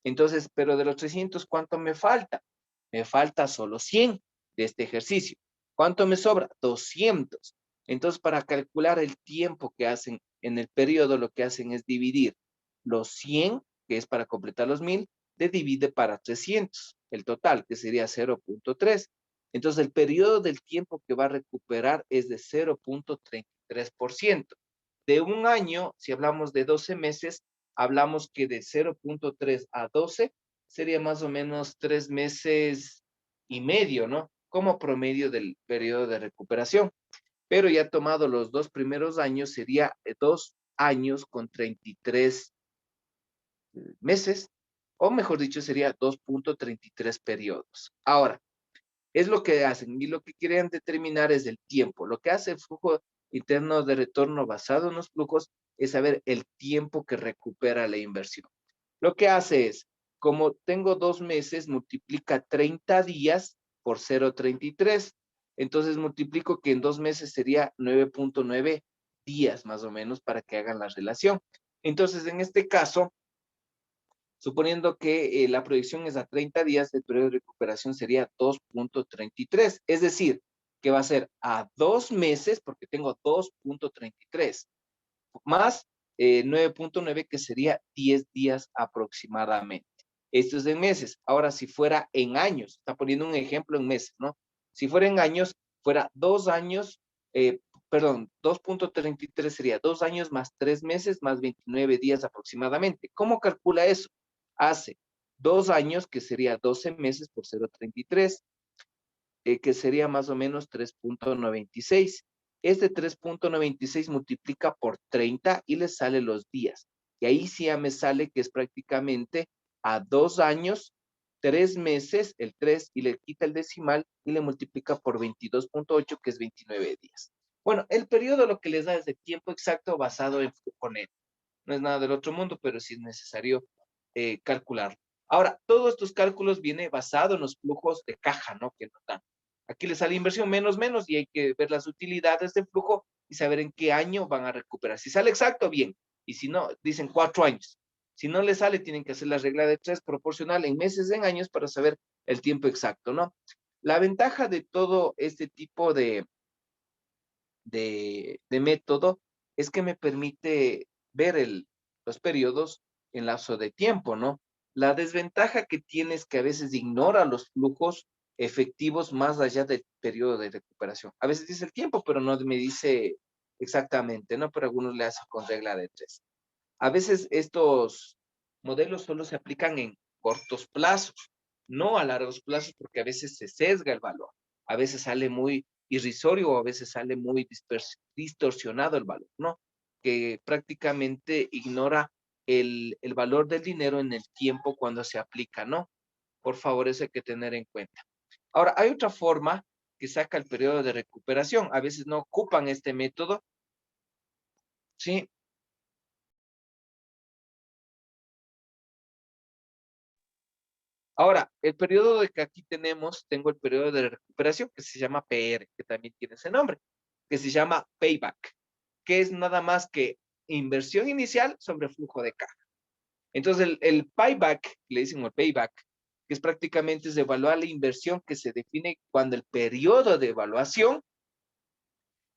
Entonces, pero de los 300, ¿cuánto me falta? Me falta solo 100 de este ejercicio. ¿Cuánto me sobra? 200. Entonces, para calcular el tiempo que hacen en el periodo, lo que hacen es dividir los 100, que es para completar los 1000, de divide para 300, el total, que sería 0.3. Entonces, el periodo del tiempo que va a recuperar es de 0.33%. De un año, si hablamos de 12 meses, hablamos que de 0.3 a 12 sería más o menos 3 meses y medio, ¿no? Como promedio del periodo de recuperación. Pero ya tomado los 2 primeros años, sería 2 años con 33 meses, o mejor dicho, sería 2.33 periodos. Ahora, es lo que hacen y lo que quieren determinar es el tiempo. Lo que hace el flujo interno de retorno basado en los flujos es saber el tiempo que recupera la inversión. Lo que hace es, como tengo 2 meses, multiplica 30 días por 0.33. Entonces multiplico que en 2 meses sería 9.9 días más o menos para que hagan la relación. Entonces, en este caso, suponiendo que la proyección es a 30 días, el periodo de recuperación sería 2.33. Es decir, que va a ser a 2 meses, porque tengo 2.33, más 9.9, que sería 10 días aproximadamente. Esto es en meses. Ahora, si fuera en años, está poniendo un ejemplo en meses, ¿no? Si fuera en años, fuera 2 años, perdón, 2.33 sería 2 años más 3 meses más 29 días aproximadamente. ¿Cómo calcula eso? Hace 2 años, que sería 12 meses por 0.33, que sería más o menos 3.96. Este 3.96 multiplica por 30 y le sale los días. Y ahí sí ya me sale que es prácticamente a 2 años, 3 meses, el 3, y le quita el decimal y le multiplica por 22.8, que es 29 días. Bueno, el periodo lo que les da es de tiempo exacto basado en flujo neto. No es nada del otro mundo, pero sí es necesario calcularlo. Ahora, todos estos cálculos vienen basados en los flujos de caja, ¿no? Que nos dan. Aquí les sale inversión menos, y hay que ver las utilidades del flujo y saber en qué año van a recuperar. Si sale exacto, bien. Y si no, dicen 4 años. Si no les sale, tienen que hacer la regla de 3 proporcional en meses, en años, para saber el tiempo exacto, ¿no? La ventaja de todo este tipo de método es que me permite ver los periodos en lapso de tiempo, ¿no? La desventaja que tiene es que a veces ignora los flujos efectivos más allá del periodo de recuperación. A veces dice el tiempo, pero no me dice exactamente, ¿no? Pero algunos le hacen con regla de 3. A veces estos modelos solo se aplican en cortos plazos, no a largos plazos, porque a veces se sesga el valor. A veces sale muy irrisorio o a veces sale muy distorsionado el valor, ¿no? Que prácticamente ignora el valor del dinero en el tiempo cuando se aplica, ¿no? Por favor, eso hay que tener en cuenta. Ahora, hay otra forma que saca el periodo de recuperación. A veces no ocupan este método, ¿sí? Ahora, el periodo de que aquí tengo el periodo de recuperación que se llama PR, que también tiene ese nombre, que se llama payback, que es nada más que inversión inicial sobre flujo de caja. Entonces, el payback, le dicen el payback, que es prácticamente es evaluar la inversión que se define cuando el periodo de evaluación,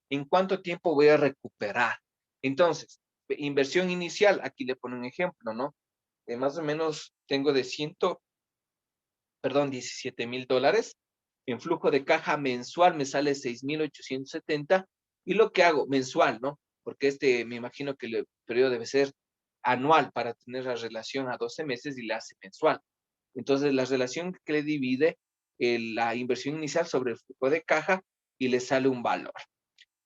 en cuánto tiempo voy a recuperar. Entonces, inversión inicial, aquí le pongo un ejemplo, ¿no? Más o menos tengo de 17,000 dólares. En flujo de caja mensual me sale 6,870. Y lo que hago mensual, ¿no? Porque me imagino que el periodo debe ser anual para tener la relación a 12 meses y la hace mensual. Entonces, la relación que le divide la inversión inicial sobre el flujo de caja y le sale un valor.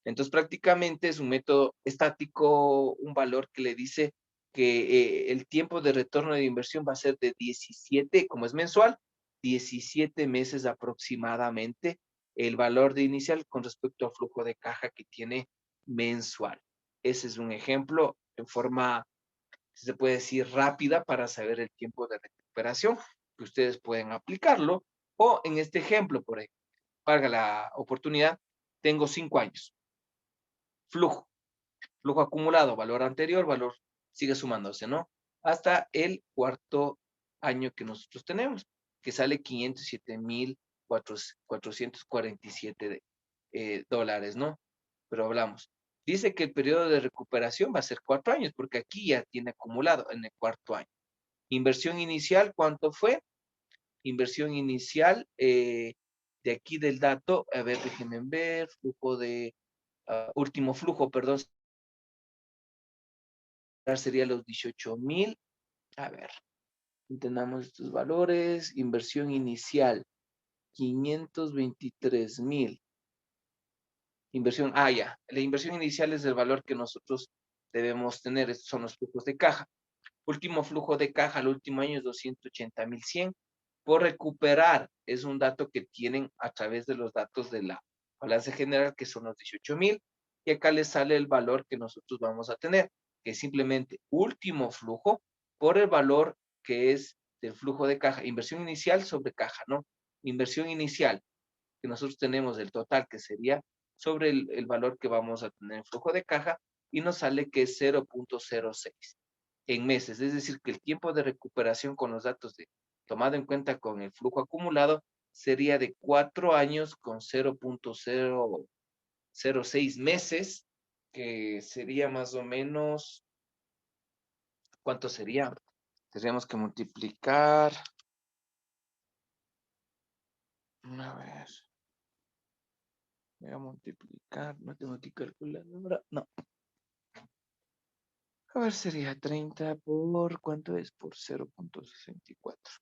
Entonces, prácticamente es un método estático, un valor que le dice que el tiempo de retorno de inversión va a ser de 17, como es mensual, 17 meses aproximadamente el valor de inicial con respecto al flujo de caja que tiene mensual. Ese es un ejemplo en forma, se puede decir, rápida para saber el tiempo de recuperación, que ustedes pueden aplicarlo. O en este ejemplo, por ahí, valga la oportunidad, tengo 5 años. Flujo acumulado, valor anterior, valor sigue sumándose, ¿no? Hasta el cuarto año que nosotros tenemos, que sale 507,447 dólares, ¿no? Pero hablamos. Dice que el periodo de recuperación va a ser 4 años, porque aquí ya tiene acumulado en el cuarto año. Inversión inicial, ¿cuánto fue? Inversión inicial, de aquí del dato, a ver, déjenme ver, flujo de, último flujo, perdón, sería los 18,000. A ver, entendamos estos valores. Inversión inicial, 523,000. Inversión, ya. La inversión inicial es el valor que nosotros debemos tener. Estos son los flujos de caja. Último flujo de caja al último año es 280,100. Por recuperar, es un dato que tienen a través de los datos de la balanza general, que son los 18,000. Y acá les sale el valor que nosotros vamos a tener, que es simplemente último flujo por el valor que es del flujo de caja. Inversión inicial sobre caja, ¿no? Inversión inicial que nosotros tenemos del total, que sería sobre el valor que vamos a tener en flujo de caja, y nos sale que es 0.06 en meses. Es decir, que el tiempo de recuperación con los datos tomado en cuenta con el flujo acumulado sería de 4 años con 0.006 meses, que sería más o menos, ¿cuánto sería? Tendríamos que multiplicar, a ver, voy a multiplicar, no tengo aquí calculadora, no. A ver, sería 30 por, ¿cuánto es? Por 0.64.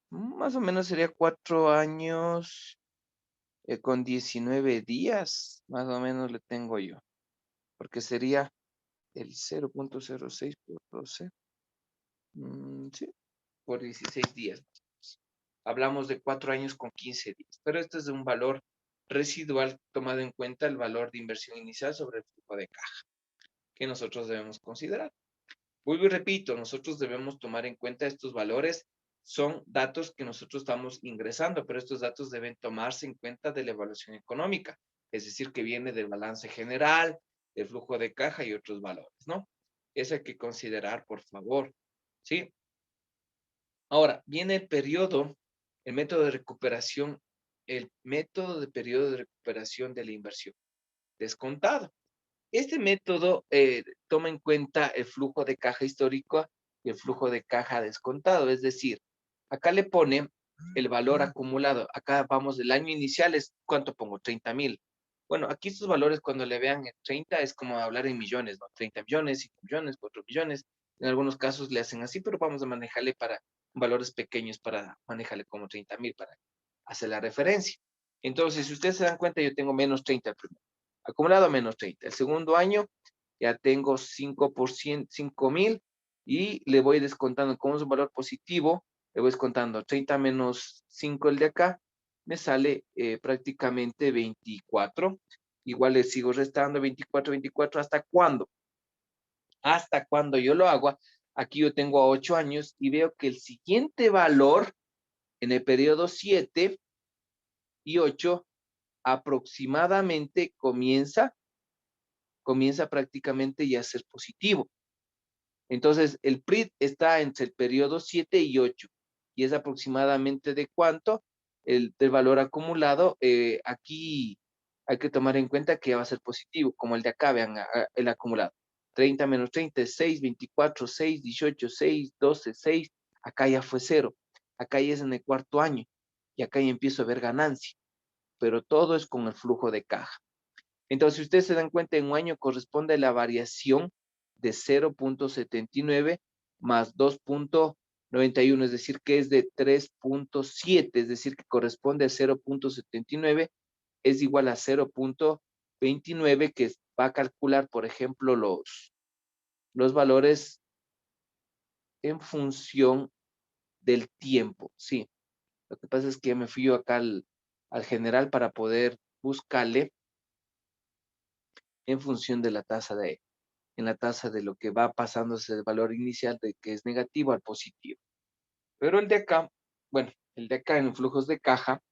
Más o menos sería 4 años con 19 días, más o menos le tengo yo. Porque sería el 0.06 por 12. Sí, por 16 días. Hablamos de 4 años con 15 días. Pero este es de un valor residual tomado en cuenta el valor de inversión inicial sobre el flujo de caja, que nosotros debemos considerar. Vuelvo y repito, nosotros debemos tomar en cuenta estos valores. Son datos que nosotros estamos ingresando, pero estos datos deben tomarse en cuenta de la evaluación económica, es decir, que viene del balance general, del flujo de caja y otros valores, ¿no? Eso hay que considerar, por favor, ¿sí? Ahora, viene el periodo, el método de recuperación, el método de periodo de recuperación de la inversión descontado. Este método toma en cuenta el flujo de caja histórico y el flujo de caja descontado. Es decir, acá le pone el valor acumulado. Acá vamos del año inicial, es ¿cuánto pongo? 30,000. Bueno, aquí estos valores cuando le vean en 30 es como hablar en millones, ¿no? 30 millones, 5 millones, 4 millones. En algunos casos le hacen así, pero vamos a manejarle para valores pequeños, para manejarle como 30,000 para hacer la referencia. Entonces, si ustedes se dan cuenta, yo tengo menos 30 primero. Acumulado menos 30. El segundo año ya tengo 5%, 5,000 y le voy descontando, como es un valor positivo, le voy descontando 30 menos 5 el de acá, me sale prácticamente 24. Igual le sigo restando 24, 24, ¿hasta cuándo? Hasta cuando yo lo hago. Aquí yo tengo a 8 años y veo que el siguiente valor en el periodo 7 y 8 aproximadamente comienza prácticamente ya a ser positivo. Entonces, el PRIT está entre el periodo 7 y 8 y es aproximadamente de cuánto del valor acumulado. Aquí hay que tomar en cuenta que va a ser positivo, como el de acá, vean, el acumulado. 30 menos 30 es 6, 24, 6, 18, 6, 12, 6. Acá ya fue 0. Acá ya es en el cuarto año y acá ya empiezo a ver ganancia, pero todo es con el flujo de caja. Entonces, si ustedes se dan cuenta, en un año corresponde la variación de 0.79 más 2.91, es decir, que es de 3.7, es decir, que corresponde a 0.79, es igual a 0.29, que va a calcular, por ejemplo, los valores en función del tiempo. Sí, lo que pasa es que me fui yo acá al general para poder buscarle en función de la tasa en la tasa de lo que va pasándose del valor inicial de que es negativo al positivo. Pero el de acá, bueno, el de acá en flujos de caja,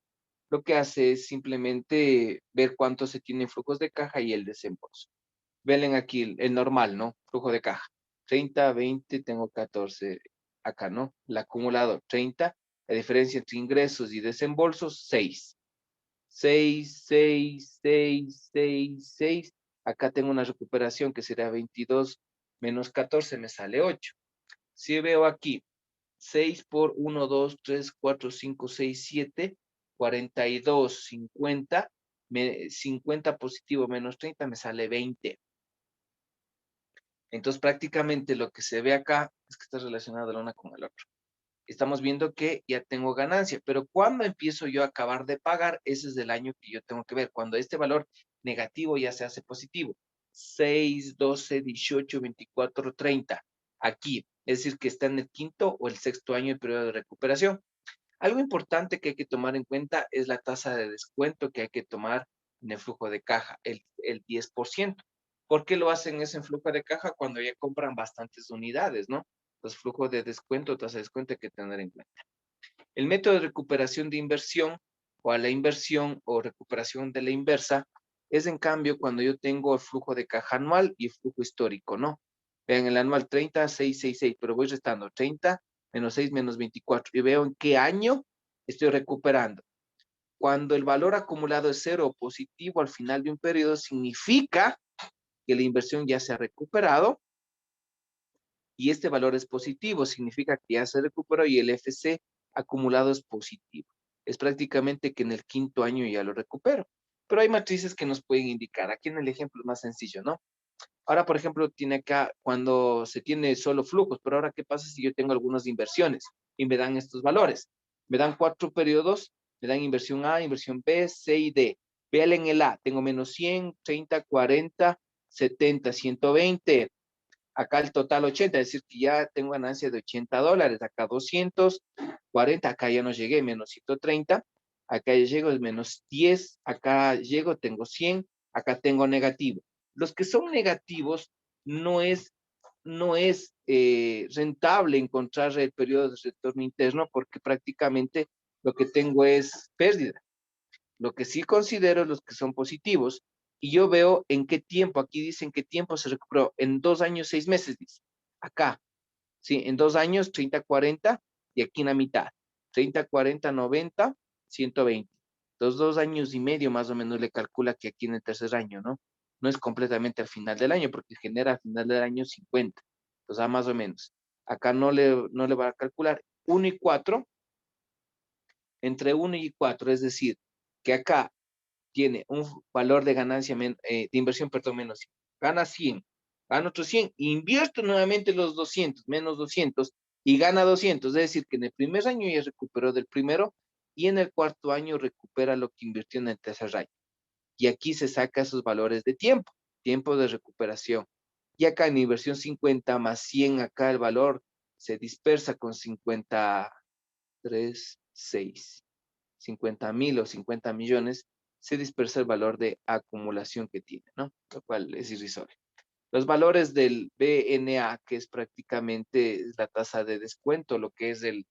lo que hace es simplemente ver cuánto se tiene en flujos de caja y el desembolso. Ven aquí el normal, ¿no? Flujo de caja. 30, 20, tengo 14 acá, ¿no? El acumulador, 30. La diferencia entre ingresos y desembolsos, 6. 6, 6, 6, 6, 6. Acá tengo una recuperación que será 22 menos 14, me sale 8. Si veo aquí, 6 por 1, 2, 3, 4, 5, 6, 7, 42, 50, 50 positivo menos 30, me sale 20. Entonces, prácticamente lo que se ve acá es que está relacionado la una con el otro. Estamos viendo que ya tengo ganancia, pero cuando empiezo yo a acabar de pagar, ese es el año que yo tengo que ver, cuando este valor negativo ya se hace positivo. 6, 12, 18, 24, 30. Aquí, es decir, que está en el quinto o el sexto año del periodo de recuperación. Algo importante que hay que tomar en cuenta es la tasa de descuento que hay que tomar en el flujo de caja, el 10%. ¿Por qué lo hacen ese en flujo de caja cuando ya compran bastantes unidades, no? Los flujos de descuento, tasa de descuento hay que tener en cuenta. El método de recuperación de inversión o a la inversión o recuperación de la inversa es en cambio cuando yo tengo el flujo de caja anual y el flujo histórico, ¿no? Vean, el anual 30, 6, 6, 6, pero voy restando 30 menos 6 menos 24 y veo en qué año estoy recuperando. Cuando el valor acumulado es 0 o positivo al final de un periodo, significa que la inversión ya se ha recuperado y este valor es positivo, significa que ya se recuperó y el FC acumulado es positivo. Es prácticamente que en el quinto año ya lo recupero. Pero hay matrices que nos pueden indicar. Aquí en el ejemplo es más sencillo, ¿no? Ahora, por ejemplo, tiene acá cuando se tiene solo flujos, pero ahora, ¿qué pasa si yo tengo algunas inversiones y me dan estos valores? Me dan 4 periodos, me dan inversión A, inversión B, C y D. Vean en el A, tengo menos 100, 30, 40, 70, 120. Acá el total 80, es decir, que ya tengo ganancia de $80. Acá 240, acá ya no llegué, menos 130. Acá ya llego, es menos 10. Acá llego, tengo 100. Acá tengo negativo. Los que son negativos no es rentable encontrar el periodo de retorno interno porque prácticamente lo que tengo es pérdida. Lo que sí considero los que son positivos y yo veo en qué tiempo, aquí dicen qué tiempo se recuperó, en 2 años, 6 meses, dice. Acá, sí, en 2 años, 30, 40 y aquí en la mitad. 30, 40, 90, 120. Entonces, 2 años y medio más o menos le calcula que aquí en el tercer año, ¿no? No es completamente al final del año, porque genera al final del año 50. O sea, más o menos. Acá no le va a calcular 1 y 4, entre 1 y 4, es decir, que acá tiene un valor de ganancia, de inversión, perdón, menos 100. Gana 100, gana otros 100, invierto nuevamente los 200, menos 200, y gana 200. Es decir, que en el primer año ya recuperó del primero, y en el cuarto año recupera lo que invirtió en el tercer año. Y aquí se saca esos valores de tiempo de recuperación. Y acá en inversión 50 más 100, acá el valor se dispersa con 50.000 o 50 millones, se dispersa el valor de acumulación que tiene, ¿no? Lo cual es irrisorio. Los valores del BNA, que es prácticamente la tasa de descuento, lo que es el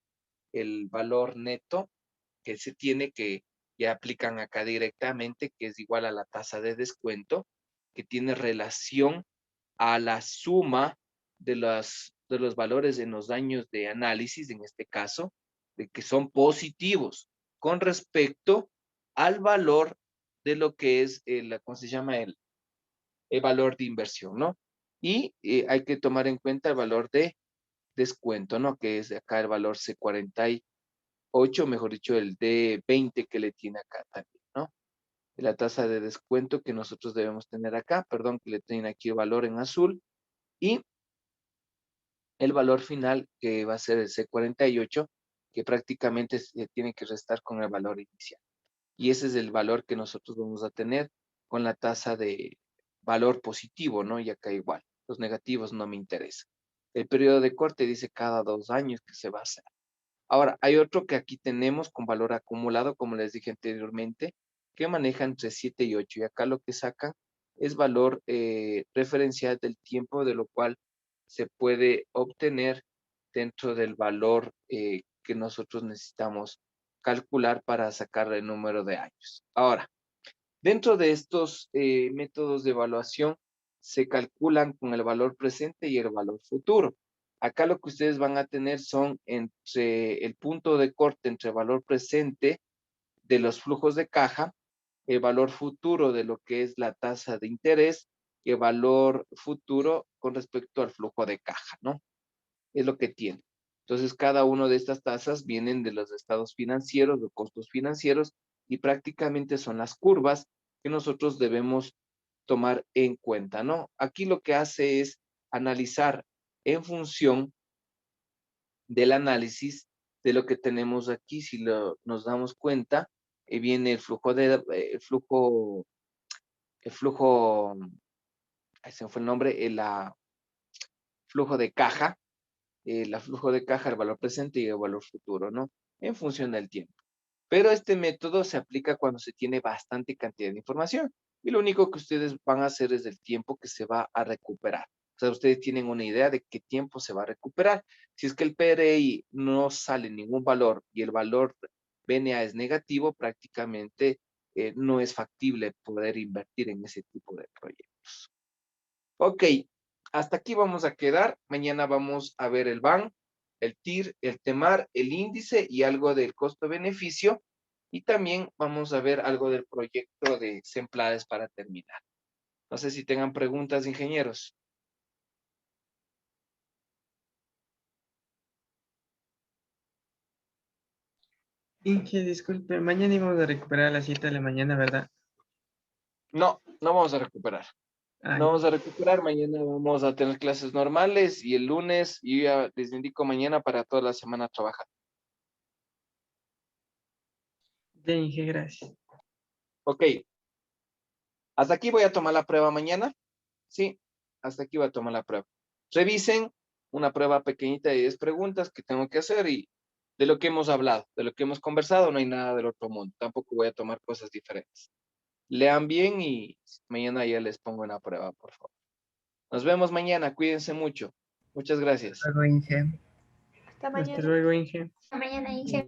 valor neto que se tiene, que ya aplican acá directamente, que es igual a la tasa de descuento, que tiene relación a la suma de los valores en los años de análisis, en este caso, de que son positivos con respecto al valor de lo que es, ¿cómo se llama? El valor de inversión, ¿no? Y hay que tomar en cuenta el valor de descuento, ¿no? Que es acá el valor C48, mejor dicho, el D20 que le tiene acá también, ¿no? La tasa de descuento que nosotros debemos tener acá, perdón, que le tiene aquí el valor en azul, y el valor final que va a ser el C48, que prácticamente se tiene que restar con el valor inicial. Y ese es el valor que nosotros vamos a tener con la tasa de valor positivo, ¿no? Y acá igual, los negativos no me interesan. El periodo de corte dice cada 2 años que se va a hacer. Ahora, hay otro que aquí tenemos con valor acumulado, como les dije anteriormente, que maneja entre 7 y 8. Y acá lo que sacan es valor referencial del tiempo, de lo cual se puede obtener dentro del valor que nosotros necesitamos calcular para sacar el número de años. Ahora, dentro de estos métodos de evaluación se calculan con el valor presente y el valor futuro. Acá lo que ustedes van a tener son entre el punto de corte entre el valor presente de los flujos de caja, el valor futuro de lo que es la tasa de interés y el valor futuro con respecto al flujo de caja, ¿no? Es lo que tiene. Entonces, cada una de estas tasas vienen de los estados financieros, de costos financieros, y prácticamente son las curvas que nosotros debemos tomar en cuenta, ¿no? Aquí lo que hace es analizar en función del análisis de lo que tenemos aquí. Si nos damos cuenta, viene el flujo, ahí se me fue el nombre, flujo de caja, el flujo de caja, el valor presente y el valor futuro, ¿no? En función del tiempo. Pero este método se aplica cuando se tiene bastante cantidad de información. Y lo único que ustedes van a hacer es el tiempo que se va a recuperar. O sea, ustedes tienen una idea de qué tiempo se va a recuperar. Si es que el PRI no sale ningún valor y el valor BNA es negativo, prácticamente no es factible poder invertir en ese tipo de proyectos. Ok, hasta aquí vamos a quedar. Mañana vamos a ver el BAN, el TIR, el TEMAR, el índice y algo del costo-beneficio. Y también vamos a ver algo del proyecto de Semplades para terminar. No sé si tengan preguntas, ingenieros. Inge, disculpe, mañana íbamos a recuperar a las 7 de la mañana, ¿verdad? No, no vamos a recuperar. Ay. No vamos a recuperar. Mañana vamos a tener clases normales y el lunes, yo ya les indico mañana para toda la semana trabajar. Ya, Inge, gracias. Ok. Hasta aquí voy a tomar la prueba mañana. Sí, hasta aquí voy a tomar la prueba. Revisen una prueba pequeñita de 10 preguntas que tengo que hacer y de lo que hemos hablado, de lo que hemos conversado, no hay nada del otro mundo. Tampoco voy a tomar cosas diferentes. Lean bien y mañana ya les pongo una prueba, por favor. Nos vemos mañana. Cuídense mucho. Muchas gracias. Hasta luego, Inge. Hasta mañana. Hasta luego, Inge. Hasta mañana, Inge.